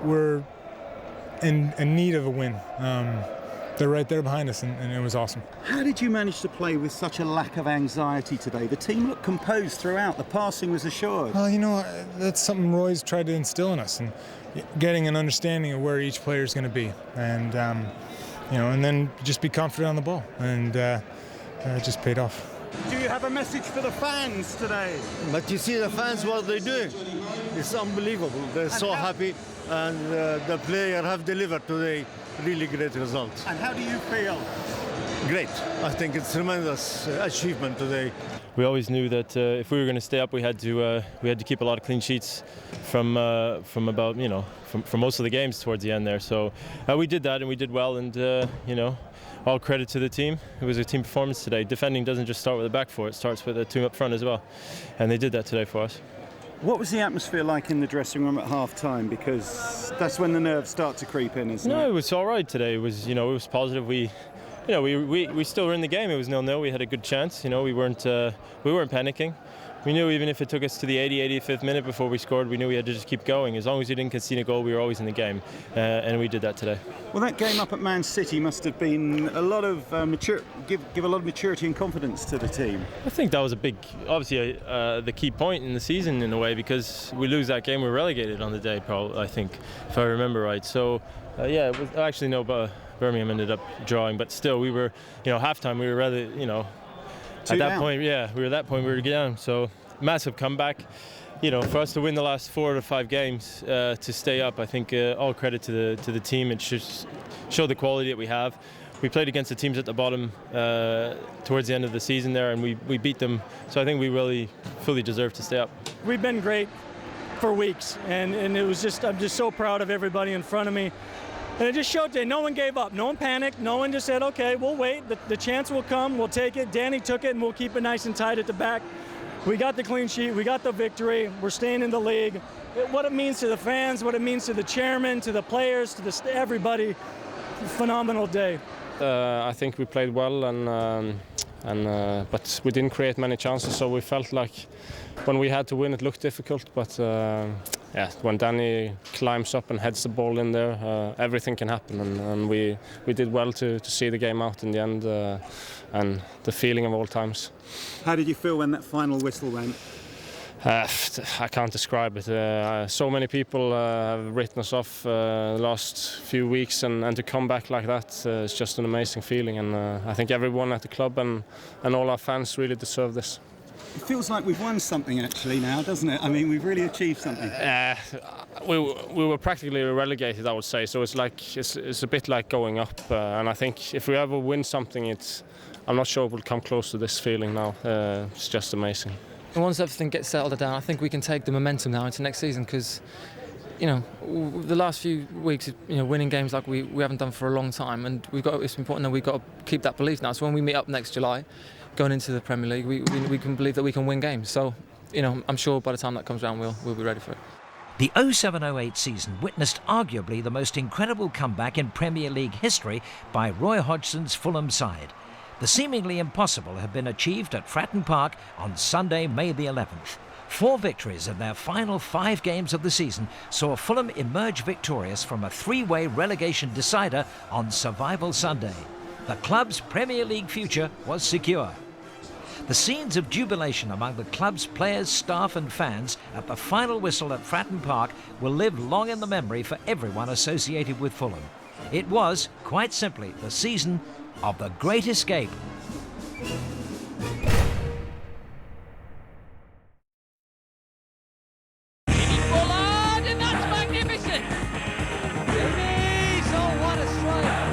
we're in need of a win. They're right there behind us, and it was awesome. How did you manage to play with such a lack of anxiety today? The team looked composed throughout. The passing was assured. Well, you know, that's something Roy's tried to instill in us, and getting an understanding of where each player is going to be, and you know, and then just be confident on the ball, and it just paid off. Do you have a message for the fans today? But you see the fans, what they're doing. It's unbelievable. They're so happy, and the players have delivered today. Really great results. And how do you feel? Great. I think it's a tremendous achievement today. We always knew that if we were going to stay up, we had to keep a lot of clean sheets from about, you know, from most of the games towards the end there. So we did that, and we did well, and you know, all credit to the team. It was a team performance today. Defending doesn't just start with a back four; it starts with a team up front as well, and they did that today for us. What was the atmosphere like in the dressing room at half-time? Because that's when the nerves start to creep in, isn't it? No, it was all right today. It was, you know, it was positive. We still were in the game. It was 0-0. We had a good chance. You know, we weren't panicking. We knew even if it took us to the 85th minute before we scored, we knew we had to just keep going. As long as we didn't concede a goal, we were always in the game, and we did that today. Well, that game up at Man City must have been a lot of give a lot of maturity and confidence to the team. I think that was obviously the key point in the season in a way, because we lose that game, we're relegated on the day, probably, I think, if I remember right. So, yeah, it was actually no, but Birmingham ended up drawing, but still, we were, you know, halftime, we were rather, you know. At that point, yeah, we were down. So massive comeback. You know, for us to win the last 4 to 5 games to stay up, I think all credit to the team. It should show the quality that we have. We played against the teams at the bottom towards the end of the season there, and we beat them. So I think we really fully deserve to stay up. We've been great for weeks, and it was just, I'm just so proud of everybody in front of me. And it just showed that no one gave up, no one panicked, no one just said, okay, we'll wait, the chance will come, we'll take it. Danny took it, and we'll keep it nice and tight at the back. We got the clean sheet, we got the victory, we're staying in the league. What it means to the fans, what it means to the chairman, to the players, to everybody, phenomenal day. I think we played well, but we didn't create many chances, so we felt like when we had to win, it looked difficult, but yeah, when Danny climbs up and heads the ball in there, everything can happen, and we did well to see the game out in the end, and the feeling of all times. How did you feel when that final whistle went? I can't describe it. So many people have written us off the last few weeks, and to come back like that is just an amazing feeling. And I think everyone at the club and all our fans really deserve this. It feels like we've won something actually now, doesn't it? I mean, we've really achieved something. We were practically relegated, I would say. So it's a bit like going up. And I think if we ever win something, I'm not sure we'll come close to this feeling now. It's just amazing. And once everything gets settled down, I think we can take the momentum now into next season, because, you know, the last few weeks, you know, winning games like we haven't done for a long time, and it's important that we've got to keep that belief now. So when we meet up next July, going into the Premier League, we can believe that we can win games. So, you know, I'm sure by the time that comes around, we'll be ready for it. The 07-08 season witnessed arguably the most incredible comeback in Premier League history by Roy Hodgson's Fulham side. The seemingly impossible had been achieved at Fratton Park on Sunday, May the 11th. 4 victories in their final 5 games of the season saw Fulham emerge victorious from a 3-way relegation decider on Survival Sunday. The club's Premier League future was secure. The scenes of jubilation among the club's players, staff and fans at the final whistle at Fratton Park will live long in the memory for everyone associated with Fulham. It was, quite simply, the season of the Great Escape. Bullard, and that's magnificent! Jimmy's, oh what a strike!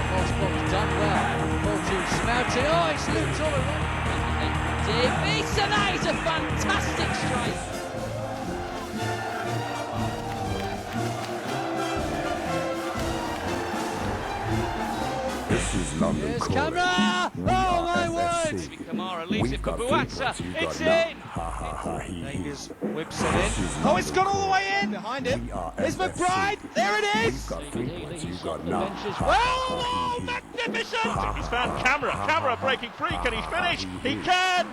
Ball's done well. Ball to Snouty, oh it's looped all around. Davies, and that is a fantastic strike! This is London. Here's camera! Oh my word! Kamara leaves it for Buatsa. It's in! Vegas whips it in. Oh, it's gone all the way in! Behind him. There's McBride! There it is! Oh, magnificent! He's found Camera. Camera breaking free. Can he finish? He can!